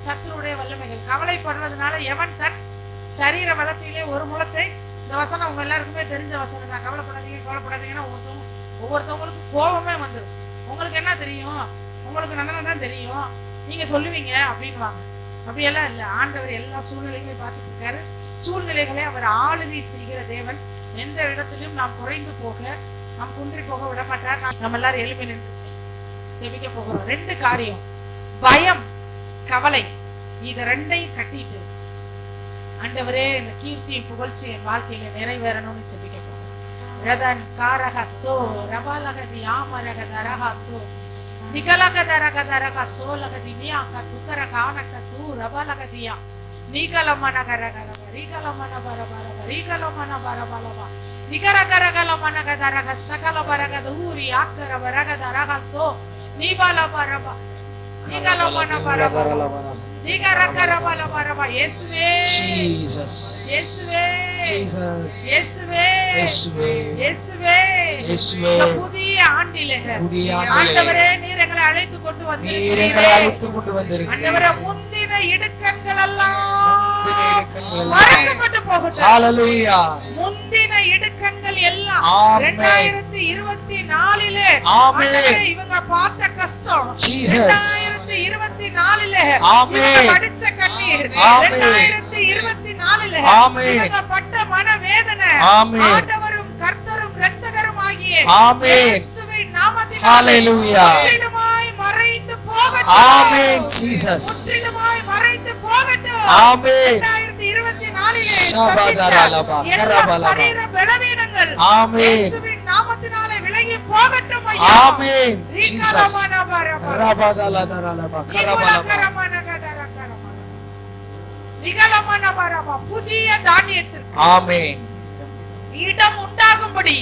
சத்துருடைய வல்லமைகள். கவலைப்படுவதனால எவன் தன் சரீர வளத்திலே ஒரு முளத்தை, இந்த வசனம் உங்க எல்லாருக்குமே தெரிஞ்ச வசனம் தான். கவலைப்படாதீங்கன்னா ஒவ்வொருத்தவங்களுக்கு கோபமே வந்துடும். உங்களுக்கு என்ன தெரியும்? உங்களுக்கு நல்லதான் தான் தெரியும், நீங்க சொல்லுவீங்க அப்படின்வாங்க. அப்படியெல்லாம் இல்லை. ஆண்டவர் எல்லா சூழ்நிலைகளையும் பார்த்துட்டு இருக்காரு. சூழ்நிலைகளை அவர் ஆளுகை செய்கிற தேவன். எந்த இடத்திலும் நாம் குறைந்து போக, நாம் குன்றி போக விட மாட்டார். நம்ம எல்லாரும் எழுப்பி நின்று ஜெபிக்க போகிறோம். ரெண்டு காரியம், பயம், கவலை, இத ரெண்டையும் கட்டிட்டு ஆண்டவரே இந்த கீர்த்தியும் புகழ்ச்சி என் வாழ்க்கையில நிறைவேறணும்னு ஜெபிக்க போகிறோம். ரதன் காரகசோ ரபாலகதி ஆமரகதரகசோ நிகலகதரகதரக சோலகதி மியாக்க துக்கரகானக்க தூ ரபாலகதியா நீகலமனகரகரக ரீகலமனபரபரப ரீகலமனபரபலப நிகரகரகலமனகதரக சகலபரகத ஊரி ஆக்கரபரகதரக சோ நீபலபரப நிகலமனபரபரப நிகரகரபலபரப. இயேசுவே ஜீசஸ், இயேசுவே ஜீசஸ், இயேசுவே இயேசுவே இயேசுவே இயேசுவே. புதிய ஆண்டிலே ஆண்டவரே நீர் எங்களை அழைத்து கொண்டு வந்தீர்கள். ஆண்டவரே முந்தின இடுக்கண்கள் எல்லாம் மறக்கப்பட்டு போகட்டும். ஹalleluya. முந்தின இடுக்கண்கள் எல்லாம் 2024 ஆண்டவரே இவங்க பார்த்த கஷ்டம், 2024 இவங்க படிச்ச கண்ணீர், 2024 இவங்க பட்ட மனவேதனை ஆண்டவரும் கர்த்தரும் இரட்சகரும் ஆகிய இயேசுவின் நாமத்தில் முற்றிலுமாய் மறைந்து போகட்டும். ஆமென். ஜீசஸ் முற்றிலுமாய் மறைந்து போகட்டும். ஆமென். 2024 எல்லா சரீர பலவீனங்கள் இயேசுவின் நாமத்தினாலே விலகி போகட்டும் ஐயா. ஆமென். ஜீசஸ் ரபதலதரலப கரபலப நிகலமனபரப. புதிய தானியத்திற்கு ஆமென் இடம் உண்டாகும்படி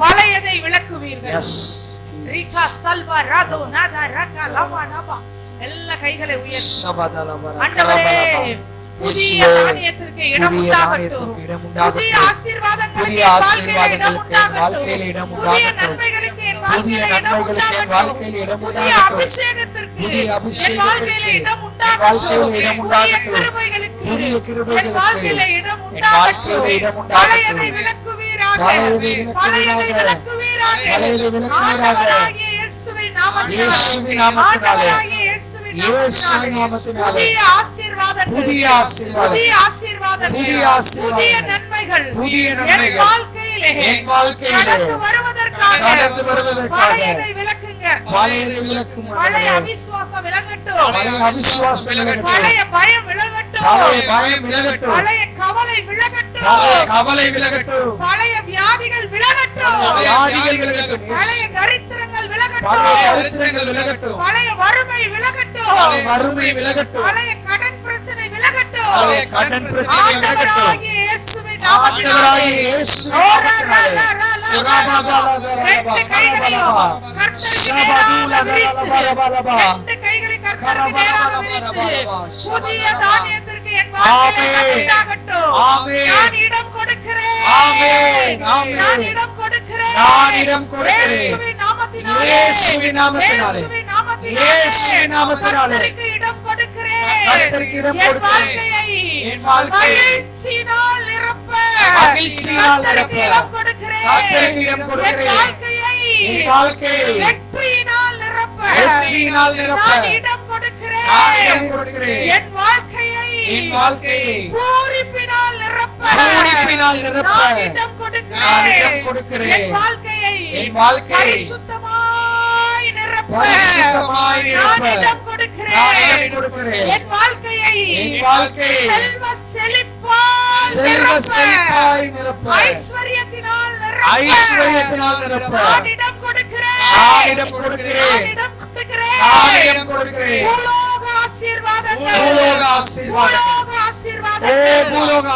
பழையதை விளக்குவீர்கள். ரிகா சல்வா ராதோ நாதா ரகா லவா நபா. எல்லா கைகளை உயர்த்தி ஆண்டவரே புதிய தானியத்திற்கு இடம் உண்டாகட்டும். புதிய ஆசீர்வாதங்களுக்கு வாழ்க்கையில இடம் உண்டாகட்டும். புதிய நன்மைகளுக்கு என் வாழ்க்கையில இடம் உண்டாகட்டும். புதிய அபிஷேகத்திற்கு என் வாழ்க்கையில இடம் உண்டாகட்டும். புதிய கிருபைகளுக்கு என் வாழ்க்கையில இடம் உண்டாகட்டும். பழையதை விளக்குவீராக, பழையதை விளக்குவீராக. ஆண்டவராகிய இயேசுவின் நாமத்தினாலே புதிய ஆசீர்வாதங்கள், புதிய நன்மைகள் என் வாழ்க்கையிலே கடந்து வருவதற்காக பழையதை விளக்குங்க. பழைய அவிசுவாசம் விலகட்டும். பழைய பயம் விலகட்டும். பழைய கவலை விலகட்டும். பழைய வியாதிகள் விலகட்டும். பழைய தரித்திரங்கள் விலகட்டும். பழைய வறுமை விலகட்டும். பழைய கடன் பிரச்சனை விலகட்டும். ஆண்டவராகிய இயேசுவின் நாமத்தினாலே ரெண்டு கைகளையும் கர்த்தருக்கு நேராக விரித்து புதிய தானியத்திற்கு வாழ்க்கை என் வாழ்க்கையிலே உண்டாகட்டும். நான் இடம் கொடுக்கிறேன். நான் இடம் கொடுக்கிறேன். இயேசுவின் நாமத்தினாலே இயேசுவின் நாமத்தினாலே கர்த்தருக்கு இடம் கொடுக்கிறேன். என் வாழ்க்கையை மகிழ்ச்சியினால் நிரப்ப கர்த்தருக்கு இடம் கொடுக்கிறேன். என் வாழ்க்கையை வெற்றியினால் நிரப்ப நான் இடம் கொடுக்கிறேன். என் வாழ்க்கையை பூரிப்பினால் நிரப்ப நான் இடம் கொடுக்கிறேன். என் வாழ்க்கையை பரிசுத்தமாய் நிரப்ப நான் இடம் கொடுக்கிறேன். என் வாழ்க்கையை செல்வ செழிப்பாய் நிரப்ப ஐஸ்வரியத்தினால் நிரப்ப நான் இடம் கொடுக்கிறேன். பூலோக ஆசீர்வாதங்கள்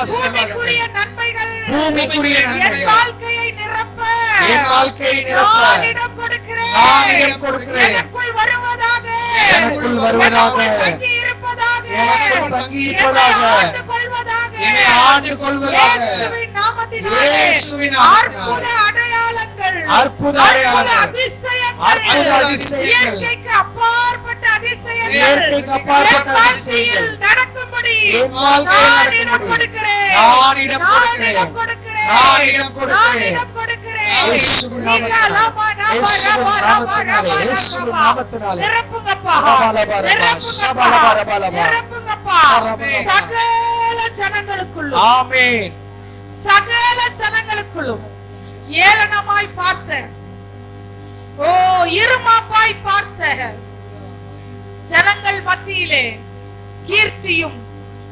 பூமிக்குரிய நன்மைகள் என் வாழ்க்கையை நிரப்ப நான் இடம் கொடுக்கிறேன். எனக்குள் வருவதாக தங்கி இருப்பதாக ஆண்டு கொள்வதாக இயேசுவின் நாமத்தினாலே அற்புத அதிசயங்கள் இயற்கைக்கு அப்பாற்பட்ட அதிசயங்கள் என் வாழ்க்கையில் நடக்கும்படி நான் இடம் கொடுக்கிறேன். சகல ஜனங்களுக்குள்ளும் ஏளனமாய் பார்த்த இருமாப்பாய் பார்த்த ஜனங்கள் மத்தியிலே கீர்த்தியும்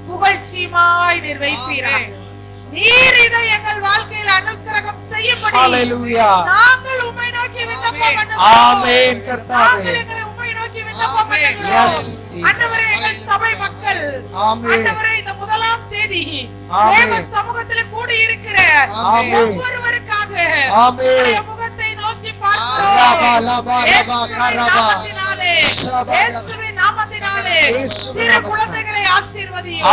புகழ்ச்சியுமாய் நீர் வைப்பீராக. நீர் இதை எங்கள் வாழ்க்கையில் அனுக்கிரகம் செய்யும்படி நாங்கள் உம்மை நோக்கி விண்ணப்பம் பண்ணுகிறோம். நாங்கள் எங்களை உம்மை நோக்கி விண்ணப்பம் பண்ணுகிறோம். ஆண்டவரே, எங்கள் சபை மக்கள் ஆண்டவரே, இந்த 1ஆம் தேதி தேவ சமூகத்தில் கூடி இருக்கிற ஒவ்வொருவருக்காக உம்முடைய முகத்தை நோக்கி பார்க்கிறோம். இயேசுவின் நாமத்தினாலே சிறு குழந்தைகளை ஆசீர்வதியும்.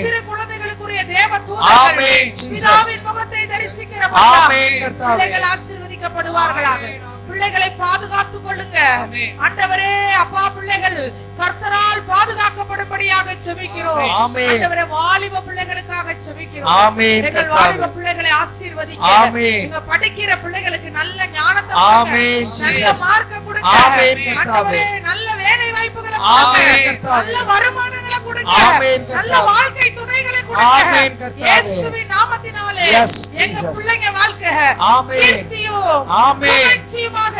சிறு குழந்தைகளுக்குரிய தேவ தூதர்கள் பிதாவின் முகத்தை தரிசிக்கிற பிள்ளைகள் ஆசீர்வதிக்கப்படுவார்களாக. பிள்ளைகளை பாதுகாத்துக் கொள்ளுங்க ஆண்டவரே. அப்பா, பிள்ளைகள் கர்த்தரால் பாதுகாக்கப்படும்படியாக ஜெபிக்கிறோம். ஆண்டவரே, வாலிப பிள்ளைகளுக்காக ஜெபிக்கிறோம். எங்கள் வாலிப பிள்ளைகளை ஆசீர்வதிங்க. நீங்க படிக்கிற பிள்ளைகளுக்கு நல்ல ஞானத்தை கொடுங்க, நல்ல மார்க்க கொடுங்க ஆண்டவரே. நல்ல வேலை வாய்ப்புகளை கொடுங்க, நல்ல வருமானங்களை கொடுங்க, நல்ல வாழ்க்கை துணைகளை கொடுங்க. இயேசுவின் நாமத்தினாலே எங்க பிள்ளைங்க வாழ்க்கை கீர்த்தியும் புகழ்ச்சியுமாக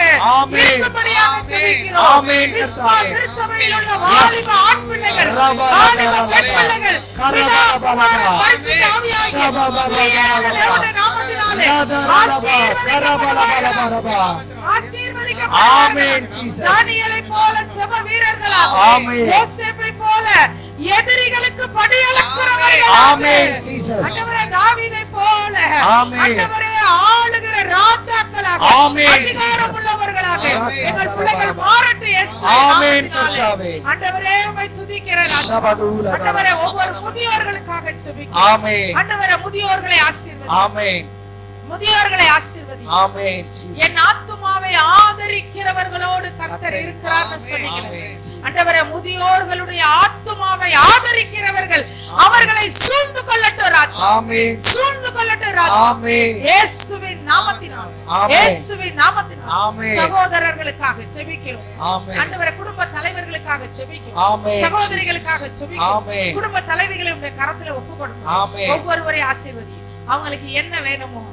இருக்கும்படியாக ஜெபிக்கிறோம். திருச்சபையில் உள்ள வாலிப ஆண் பிள்ளைகள், வாலிப பெண் பிள்ளைகள் பரிசுத்த ஆவியாகிய தேவனுடைய நாமத்தினாலே தானியேலை போல ஜெப வீரர்களாக, யோசேப்பை போல எதிரிகளுக்கு படியளக்கிறவர்களாக, ஆண்டவரே தாவீதை போல ஆண்டவரே ஆளுகிற ராஜாக்களாக, அதிகாரம் உள்ளவர்களாக எங்கள் பிள்ளைகள் மாறட்டும். இயேசுவின் நாமத்தினாலே ஆண்டவரே உம்மை துதிக்கிறேன். ஆண்டவரே, ஒவ்வொரு முதியோர்களுக்காக ஜெபிக்கிறோம். ஆண்டவரே, முதியோர்களை ஆசீர்வதியும். முதியோர்களை ஆசீர்வதி. என் ஆத்துமாவை ஆதரிக்கிறவர்களோடு கர்த்தர் இருக்கிறார்னு சொன்னீங்க. ஆண்டவரே, முதியோர்களுடைய ஆத்துமாவை ஆதரிக்கிறவர்கள் அவர்களை சூழ்ந்து கொள்ளட்டும் ராஜா. சூழ்ந்து கொள்ளட்டும் ராஜா. இயேசுவின் நாமத்தினாலே, இயேசுவின் நாமத்தினாலே சகோதரர்களுக்காக ஜெபிக்கிறோம். ஆண்டவரே, குடும்ப தலைவர்களுக்காக ஜெபிக்கிறோம். சகோதரிகளுக்காக ஜெபிக்கிறோம். குடும்ப தலைவிகளை உடைய கரத்துல ஒப்புக்கொடுக்கிறோம். ஒவ்வொருவரையும் ஆசீர்வதி. அவங்களுக்கு என்ன வேணுமோ,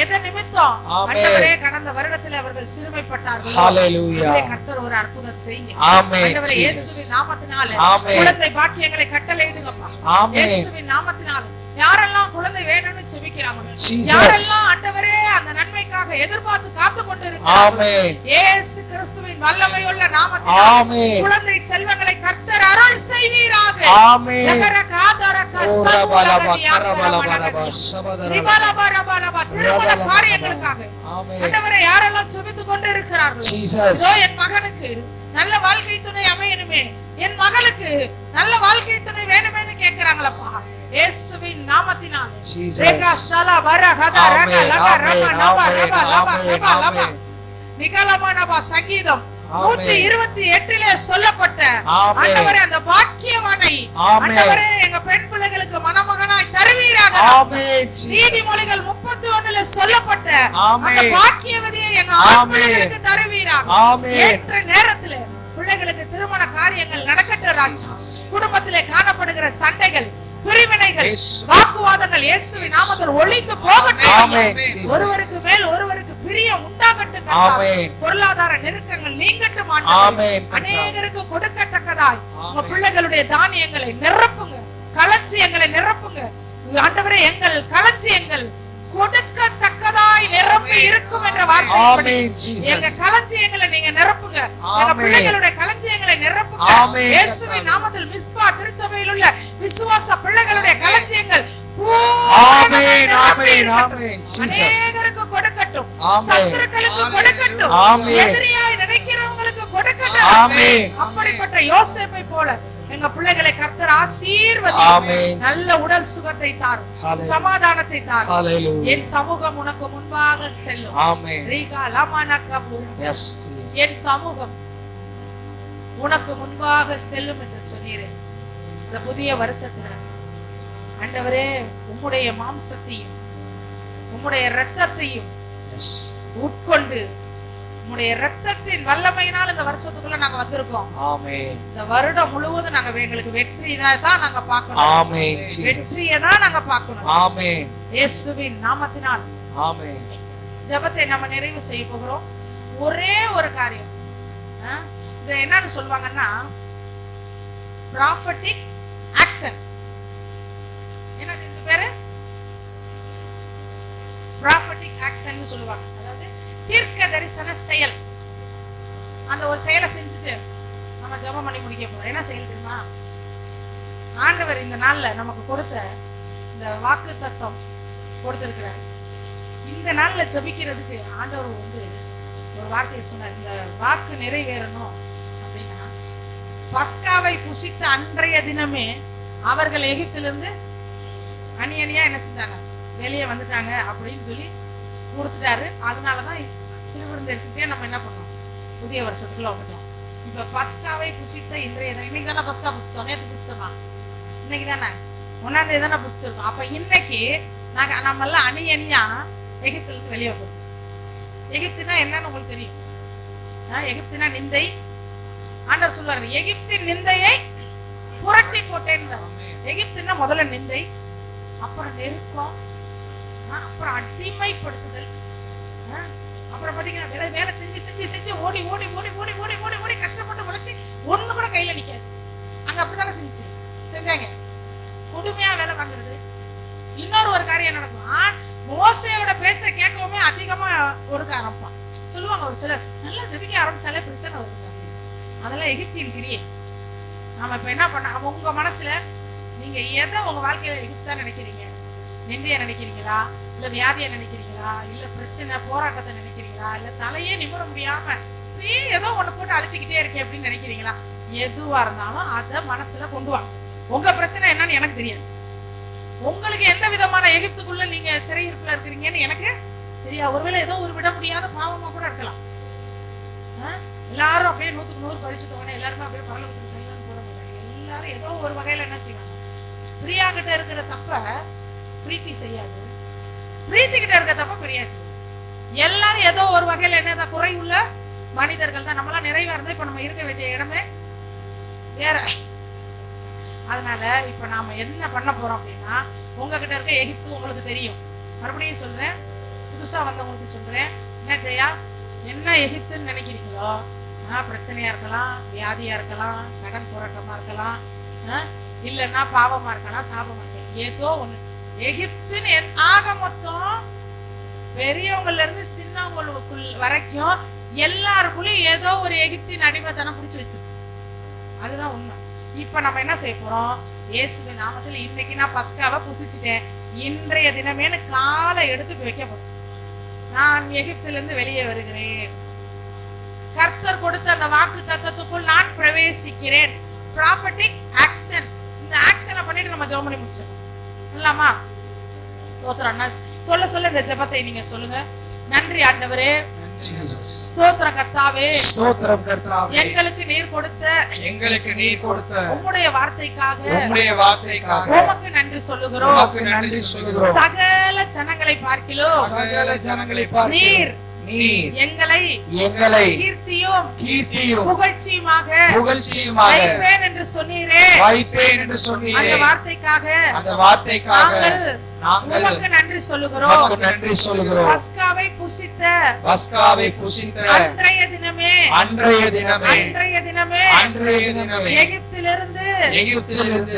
எதை நிமித்தம் ஆண்டவரே கடந்த வருடத்தில் அவர்கள் சிறுமைப்பட்டார்கள், கர்த்தர் ஒரு அற்புதம் செய்யுங்க. ஆண்டவரே, இயேசுவின் நாமத்தினாலே குழந்தை பாக்கியங்களை கட்டளையிடுங்கப்பா. இயேசுவின் நாமத்தினாலே யாரெல்லாம் குழந்தை வேணும்னு ஜெபிக்கிறாங்க, யாரெல்லாம் ஆண்டவரே அந்த நன்மைக்காக எதிர்பார்த்து காத்து கொண்டிருக்கிறாங்க, இயேசு கிறிஸ்துவின் வல்லமையுள்ள நாமத்தினாலே குழந்தை செல்வங்களை கர்த்தர் அருள் செய்வீராக. திருமண காரியங்களுக்காக ஆண்டவரே யாரெல்லாம் ஜெபித்துக் கொண்டு இருக்கிறார்கள், என் மகனுக்கு நல்ல வாழ்க்கை துணை அமையணுமே, என் மகளுக்கு நல்ல வாழ்க்கை துணை வேணுமேன்னு கேட்கிறாங்களப்பா. இயேசுவின் நாமத்தினாலே ரேகா சலா வர கதா ரக லக ரப நப ரப லப ரப லப நிகலமனபா சங்கீதம் 128 சொல்லப்பட்ட ஆண்டவரே அந்த பாக்கியவானை ஆண்டவரே எங்க பெண் பிள்ளைகளுக்கு மணமகனாய் தருவீராக. நீதிமொழிகள் 31 சொல்லப்பட்ட அந்த பாக்கியவதியை எங்க ஆண் பிள்ளைகளுக்கு தருவீராக. ஏற்ற நேரத்திலே பிள்ளைகளுக்கு திருமண காரியங்கள் நடக்கட்டும் ராஜா. குடும்பத்திலே காணப்படுகிற சண்டைகள், பிரிவினைகள், வாக்குவாதங்கள் இயேசுவின் நாமத்தில் ஒழிந்து போகட்டும். ஒருவருக்கு மேல் ஒருவருக்கு பிரியம் உண்டாகட்டும். பொருளாதார நெருக்கங்கள் நீங்கட்டும். அநேகருக்கு கொடுக்கத்தக்கதாய் உங்க பிள்ளைகளுடைய தானியங்களை நிரப்புங்க, களஞ்சியங்களை நிரப்புங்க ஆண்டவரே. எங்கள் களஞ்சியங்கள் கொடுக்கத்தக்கதாய் நிரம்பி இருக்கும் என்ற வார்த்தை. எங்க களஞ்சியங்களை நீங்க நிரப்புங்க, எங்க பிள்ளைகளுடைய களஞ்சியங்களை நிரப்புங்க இயேசுவின் நாமத்தில். மிஸ்பா திருச்சபையில் உள்ள விசுவாச பிள்ளைகளுடைய களஞ்சியங்கள் அநேகருக்கு கொடுக்கட்டும், சத்துருக்களுக்கு கொடுக்கட்டும், எதிரியாய் நினைக்கிறவங்களுக்கு கொடுக்கட்டும். அப்படிப்பட்ட யோசேப்பை போல எங்க பிள்ளைகளை கர்த்தர் ஆசீர்வதி, நல்ல உடல் சுகத்தை தாரும், சமாதானத்தை தாரும். என் சமூகம் உனக்கு முன்பாக செல்லும். என் சமூகம் உனக்கு முன்பாக செல்லும் என்று சொன்னீரேன். இந்த புதிய வருஷத்துல ஆண்டவரே உம்முடைய மாம்சத்தையும் உம்முடைய இரத்தத்தையும் உட்கொண்டு உம்முடைய இரத்தத்தின் வல்லமையினால் இந்த வருஷத்துக்குள்ள நாங்க வந்திருக்கோம். இந்த வருடம் முழுவதும் நாங்க எங்களுக்கு வெற்றியை தான் நாங்க பார்க்கணும், வெற்றியை தான் நாங்க பார்க்கணும் இயேசுவின் நாமத்தினால். ஜெபத்தை நம்ம நிறைவு செய்ய போகிறோம். ஒரே ஒரு காரியம், இது என்னன்னு சொல்லுவாங்கன்னா ப்ராஃபட்டிக் ஆக்ஷன். என்ன இது பேரு? ப்ராஃபட்டிக் ஆக்ஷன் சொல்லுவாங்க. அதாவது தீர்க்க தரிசன செயல். அந்த ஒரு செயலை செஞ்சுட்டு நம்ம ஜெபம் பண்ணி முடிக்க போறோம். என்ன செயல் தெரியுமா? ஆண்டவர் இந்த நாள்ல நமக்கு கொடுத்த இந்த வாக்கு தத்தம் கொடுத்திருக்கிறார். இந்த நாள்ல ஜெபிக்கிறதுக்கு ஆண்டவர் ஒரு வார்த்தையை சொன்னார். இந்த வாக்கு நிறைவேறணும் அப்படின்னா, பஸ்காவை புசித்த அன்றைய தினமே அவர்கள் எகிப்திலிருந்து அணி அணியா என்ன செஞ்சாங்க, வெளியே வந்துட்டாங்க அப்படின்னு சொல்லி கொடுத்துட்டாரு. அதனாலதான் திருவிருந்து எடுத்துட்டே நம்ம என்ன பண்ணோம், புதிய வருஷத்துக்குள்ள வந்துட்டோம். இப்ப பஸ்காவை புசித்த இன்றைய தினம், இன்னைக்கு தானே பஸ்கா புசிச்சோம், நேற்று புசிச்சோமா? இன்னைக்கு தானே 1ஆம் தேதி தானே புசிச்சிருக்கோம். அப்ப இன்னைக்கு நம்ம எல்லாம் அணி அணியா எகிப்துல இருந்து வெளியே வந்தோம். எகிப்துனா என்னன்னு உங்களுக்கு தெரியும். எகிப்துனா நிந்தை. ஆண்டவர் சொல்லுவாரு, எகிப்தின் நிந்தையை புரட்டி போட்டேன்னு. எகிப்துனா முதல்ல நிந்தை, அப்புறம் நெருக்கம், அப்புறம் அடிமைப்படுத்துதல், அப்புறம் பாத்தீங்கன்னா வேலை செஞ்சு செஞ்சு செஞ்சு ஓடி ஓடி ஓடி ஓடி ஓடி ஓடி ஓடி கஷ்டப்பட்டு உழைச்சு ஒண்ணு கூட கையில நிக்காது. அங்க அப்படித்தானே செஞ்சாங்க. கொடுமையா வேலை வாங்குறது. இன்னொரு ஒரு காரியம் நடக்கும், மோசையோட பேச்சை கேட்கவுமே அதிகமா ஒடுக்க ஆரம்பிப்பான். சொல்லுவாங்க ஒரு சிலர், நல்லா ஜெபிக்க ஆரம்பிச்சாலே பிரச்சனை வருது. அதெல்லாம் எகிப்தின் கிரியை. நாம இப்ப என்ன பண்ண, உங்க மனசுல நீங்க எதை உங்க வாழ்க்கையில எகிப்தா நினைக்கிறீங்க? நிந்தைய நினைக்கிறீங்களா, இல்ல வியாதியை நினைக்கிறீங்களா, இல்ல பிரச்சனை போராட்டத்தை நினைக்கிறீங்களா, இல்ல தலையே நிமிர முடியாம ஏதோ ஒண்ணு போட்டு அழுத்திக்கிட்டே இருக்கேன் அப்படின்னு நினைக்கிறீங்களா? எதுவா இருந்தாலும் அதை மனசுல கொண்டு வாங்க. உங்க பிரச்சனை என்னன்னு எனக்கு தெரியாது. உங்களுக்கு எந்த விதமான எகிப்துக்குள்ள நீங்க சிறையிருப்புல இருக்கிறீங்கன்னு எனக்கு தெரியாது. ஒருவேளை ஏதோ ஒரு விட முடியாத பாவமா கூட இருக்கலாம். எல்லாரும் அப்படியே 100க்கு 100 பரிசுத்தவங்க, எல்லாருமே அப்படியே பரலோகத்துக்கு செல்லணும்னு போட முடியாது. எல்லாரும் ஏதோ ஒரு வகையில என்ன செய்வாங்க, பிரியா கிட்ட இருக்கிற தப்ப பிரீத்தி செய்யாது, பிரீத்தி கிட்ட இருக்கிற தப்ப பிரியா செய்யாது. எல்லாரும் ஏதோ ஒரு வகையில என்னதான் குறை உள்ள மனிதர்கள் தான். நம்மளாம் நிறைவா இருந்தா இப்ப நம்ம இருக்க வேண்டிய இடமே வேற. அதனால இப்ப நாம என்ன பண்ண போறோம் அப்படின்னா, உங்ககிட்ட இருக்க எகிப்து உங்களுக்கு தெரியும். மறுபடியும் சொல்றேன், புதுசா வந்தவங்களுக்கு சொல்றேன், என்ன ஜெயா, என்ன எகிப்துன்னு நினைக்கிறீங்களோ, பிரச்சனையா இருக்கலாம், வியாதியா இருக்கலாம், கடன் போராட்டமா இருக்கலாம், இல்லைன்னா பாவமா இருக்கலாம், சாபமா இருக்கலாம், ஏதோ ஒண்ணு எகிப்துன்னு ஆக மொத்தம் பெரியவங்கல இருந்து சின்னவங்களுக்குள் வரைக்கும் எல்லாருக்குள்ளயும் ஏதோ ஒரு எகிப்தின் அடிமைத்தனம் பிடிச்சு வச்சிருக்கு. அதுதான் உண்மை. இப்ப நம்ம என்ன செய்ய போறோம், இயேசுவின் நாமத்தில் இன்னைக்கு நான் பஸ்காவை புசிச்சுட்டேன், இன்றைய தினமேனு காலை எடுத்து வைக்க போறோம். நான் எகிப்திலிருந்து வெளியே வருகிறேன், கர்த்தர் கொடுத்த அந்த வாக்கு தத்தத்துக்குள் நான் பிரவேசிக்கிறேன். ப்ராப்பர்ட்டிக் ஆக்ஷன். இந்த ஆக்ஷனை பண்ணிட்டு நம்ம ஜெபம் பண்ணி முடிச்சோம். இல்லம்மா ஸ்தோத்திரம். சொல்ல சொல்ல இந்த ஜெபத்தை நீங்க சொல்லுங்க. நன்றி ஆண்டவரே, ஸ்தோத்திரம் கர்த்தாவே, ஸ்தோத்திரம் கர்த்தாவே, எங்களுக்கு நீர் கொடுத்த உம்முடைய வார்த்தைக்காக உமக்கு நன்றி சொல்லுகிறோம். சகல ஜனங்களை பார்க்கிலும் நீர் எங்களை கீர்த்தியும் புகழ்ச்சியுமாக வைப்பேன் என்று சொன்னீரே. அந்த வார்த்தைக்காக நாங்கள் உமக்கு நன்றி சொல்லுகிறோம். பஸ்காவை புசித்த அன்றைய தினமே எகிப்திலிருந்து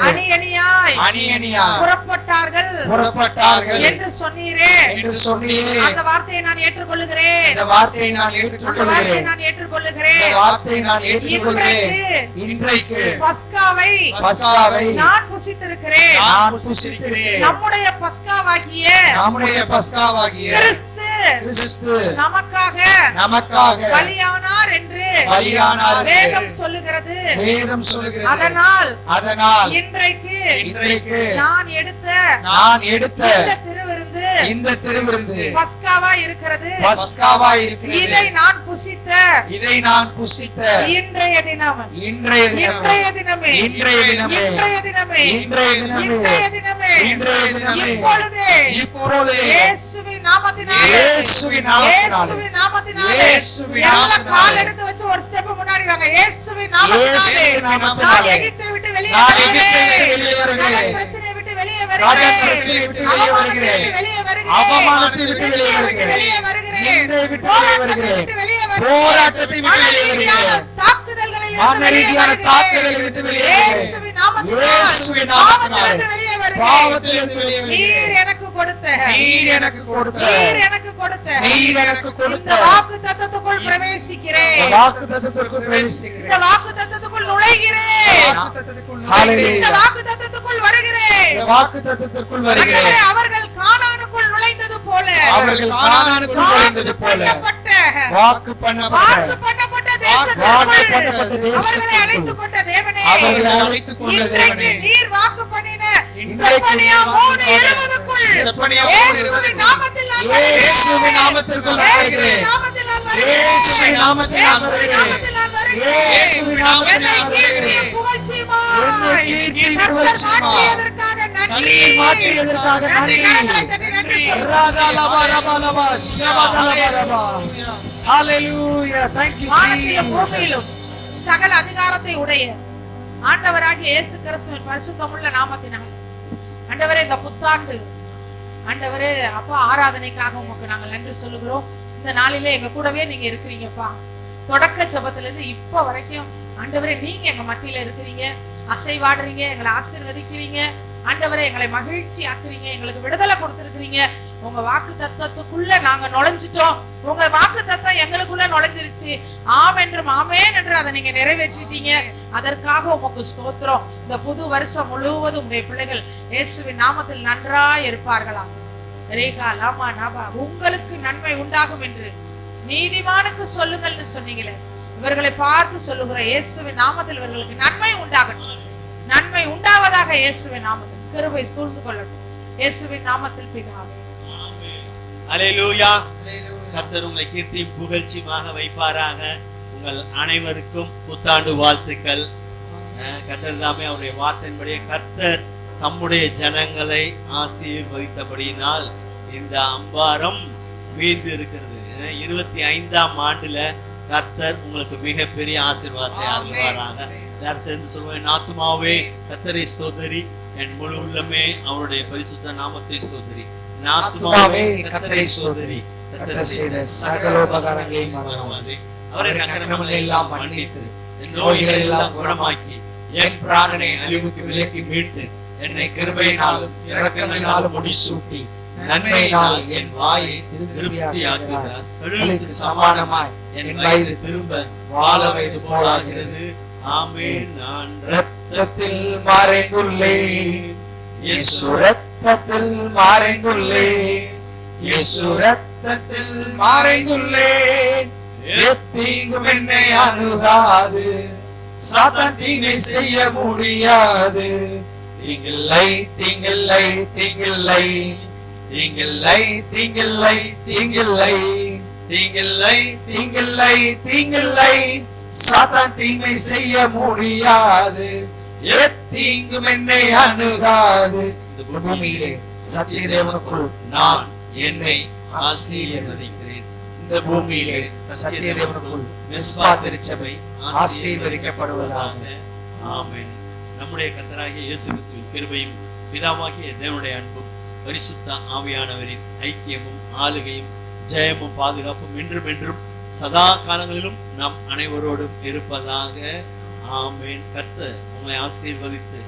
அணியணியாய் புறப்பட்டார்கள் என்று சொன்னீரே. அந்த வார்த்தையை நான் ஏற்றுக்கொள்ளுகிறேன். இன்றைக்கு பஸ்காவை நான் புசித்திருக்கிறேன். நம்முடைய பஸ்காவாகிய கிறிஸ்து நமக்காக பலியானார் என்று வேதம் சொல்லுகிறது. அதனால் இன்றைக்கு நான் எடுத்த இந்த திருவிருந்து பஸ்காவா இருக்கிறது. இதை நான் புசித்த இன்றைய தினமே இப்பொழுதே இயேசுவின் நாமத்தினாலே எல்லா கால் எடுத்து வச்சு ஒரு ஸ்டெப் முன்னாடி வாங்க. இயேசுவின் நாமத்தினாலே நான் எகிப்தை விட்டு வெளியே வருகிறேன். பிரச்சனையை விட்டு வெளியே வருகிறேன். அவமானத்தை விட்டு வெளியே வருகிறேன். போராட்டத்தை விட்டு வெளியே வருகிறேன். தாக்குதல்களில் இருந்து வெளியே வருகிறேன். இயேசுவின் நாமத்தினாலே பாவத்திலிருந்து வெளியே வருகிறேன். நீர் எனக்கு கொடுத்த இந்த வாக்குத்தத்தத்துக்குள் பிரவேசிக்கிறேன். இந்த வாக்குத்தத்தத்துக்குள் நுழைகிறேன். இந்த வாக்குத்தத்தத்துக்குள் வருகிறேன். அவர்கள் கானானுக்குள் நுழைந்தது போல வாக்கு பண்ணப்பட்ட தேசத்திற்குள் அவர்களை அழைத்துக் கொண்ட தேவனே, இன்றைக்கு நீர் வாக்கு பண்ணின செப்பனியா 3:20க்குள் இயேசுவின் நாமத்தில் நான் வருகிறேன். இயேசுவின் நாமத்தில் நான் வருகிறேன். சகல அதிகாரத்தை உடைய ஆண்டவராகிய இயேசு கிறிஸ்துவின் பரிசுத்தமுள்ள நாமத்தினால் ஆண்டவரே, இந்த புத்தாண்டு ஆண்டவரே அப்பா ஆராதனைக்காக உமக்கு நாங்கள் நன்றி சொல்லுகிறோம். இந்த நாளிலே எங்க கூடவே நீங்க இருக்கிறீங்கப்பா. தொடக்க ஜெபத்துல இருந்து இப்ப வரைக்கும் ஆண்டவரே நீங்க எங்க மத்தியில இருக்கிறீங்க, அசைவாடுறீங்க, எங்களை ஆசீர்வதிக்கிறீங்க. ஆண்டவரே எங்களை மகிழ்ச்சி ஆக்குறீங்க, எங்களுக்கு விடுதலை கொடுத்திருக்கிறீங்க. உங்க வாக்கு தத்தத்துக்குள்ள நாங்க நுழைஞ்சிட்டோம். உங்க வாக்கு தத்தம் எங்களுக்குள்ள நுழைஞ்சிருச்சு. ஆம் என்றும் ஆமேன் என்று அதை நீங்க நிறைவேற்றிட்டீங்க. அதற்காக உமக்கு ஸ்தோத்திரம். இந்த புது வருஷம் முழுவதும் உடைய பிள்ளைகள் இயேசுவின் நாமத்தில் நன்றாய் இருப்பார்களா. ரேகா லாமா நாபா, உங்களுக்கு நன்மை உண்டாகும் என்று நீதிமானுக்கு சொல்லுங்கள்னு சொன்னீங்களே. இவர்களை பார்த்து சொல்லுகிற இயேசுவின் நாமத்தில் இவர்களுக்கு நன்மை உண்டாகட்டும். நன்மை உண்டாவதாக இயேசுவின் நாமத்தில் கிருபை சூழ்ந்து கொள்ளட்டும். இயேசுவின் நாமத்தில் பிதாவே. அல்லேலூயா. கர்த்தர் உங்களை கீர்த்தியும் புகழ்ச்சியுமாக வைப்பாராக. உங்கள் அனைவருக்கும் புத்தாண்டு வாழ்த்துக்கள். கர்த்தர் தாமே அவருடைய வார்த்தையின்படியே கர்த்தர் தம்முடைய ஜனங்களை ஆசீர்வதித்தபடியினால் இந்த அம்பாரம் மீந்து இருக்கிறது. 25ஆம் ஆண்டுல கர்த்தர் உங்களுக்கு மிகப்பெரிய ஆசீர்வாதத்தை அருள்வாராக. எல்லாரும் சேர்ந்து சொல்லுவோம், என் ஆத்துமாவே கர்த்தரை ஸ்தோத்திரி, என் முழு உள்ளமே அவருடைய பரிசுத்த நாமத்தை ஸ்தோத்திரி. ஆத்துமாவே கர்த்தரை ஸ்தோத்திரி, கர்த்தர் செய்த சகல உபகாரங்களையும் மறவாதே. அவரின் அக்கிரமங்களை எல்லாம் மன்னித்து என் நோய்களை எல்லாம் குணமாக்கி என் பிராணனை அழிவுக்கு விலக்கி மீட்டு என்னை கிருபையினாலும் இரக்கங்களினாலும் முடிசூட்டி நன்மையினால் என் வாயை திருப்தியாக்குகிறார். கடலுக்கு சமானமாய் என் வயது திரும்ப வாழ வயது போலாகிறது. ஆமென். நான் இரத்தத்தில் மறைந்துள்ளேன், இயேசு இரத்தத்தில் மறைந்துள்ளேன், இயேசு இரத்தத்தில் மறைந்துள்ளேன். எத்தீங்கும் என்னை அணுகாது, சாத்தான் தீமை செய்ய முடியாது. தீங்கில்லை தீங்கில்லை தீங்கில்லை தீங்கில்லை தீங்கில்லை தீங்கில்லை தீங்கில்லை தீங்கில்லை தீங்கில்லை சாத்தான் தீமை செய்ய முடியாது. தீங்கும் என்னை அணுகாது. இந்த பூமியிலே சத்திய தேவனுக்குள் நான் என்னை ஆசீர்வதிக்கிறேன். இந்த பூமியிலே சத்திய தேவனுக்குள் மிஸ்பா திருச்சபை ஆசீர்வதிக்கப்படுவதாக. ஆமென். நம்முடைய கர்த்தராகிய இயேசு கிறிஸ்துவின் கிருபையும் பிதாவாகிய தேவனுடைய அன்பும் பரிசுத்த ஆவியானவரின் ஐக்கியமும் ஆளுகையும் ஜெயமும் பாதுகாப்பும் என்றும் என்றும் சதா காலங்களிலும் நம் அனைவரோடும் இருப்பதாக. ஆமென். கர்த்தர் உங்களை ஆசீர்வதித்து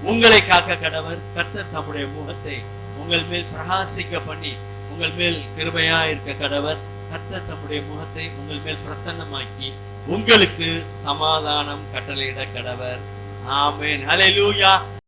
உங்களை காக்க கடவர். கர்த்தர் தம்முடைய முகத்தை உங்கள் மேல் பிரகாசிக்க பண்ணி உங்கள் மேல் கிருபையா இருக்க கடவர். கர்த்தர் தம்முடைய முகத்தை உங்கள் மேல் பிரசன்னமாக்கி உங்களுக்கு சமாதானம் கட்டளையிட கடவர். ஆமென். ஹல்லேலூயா.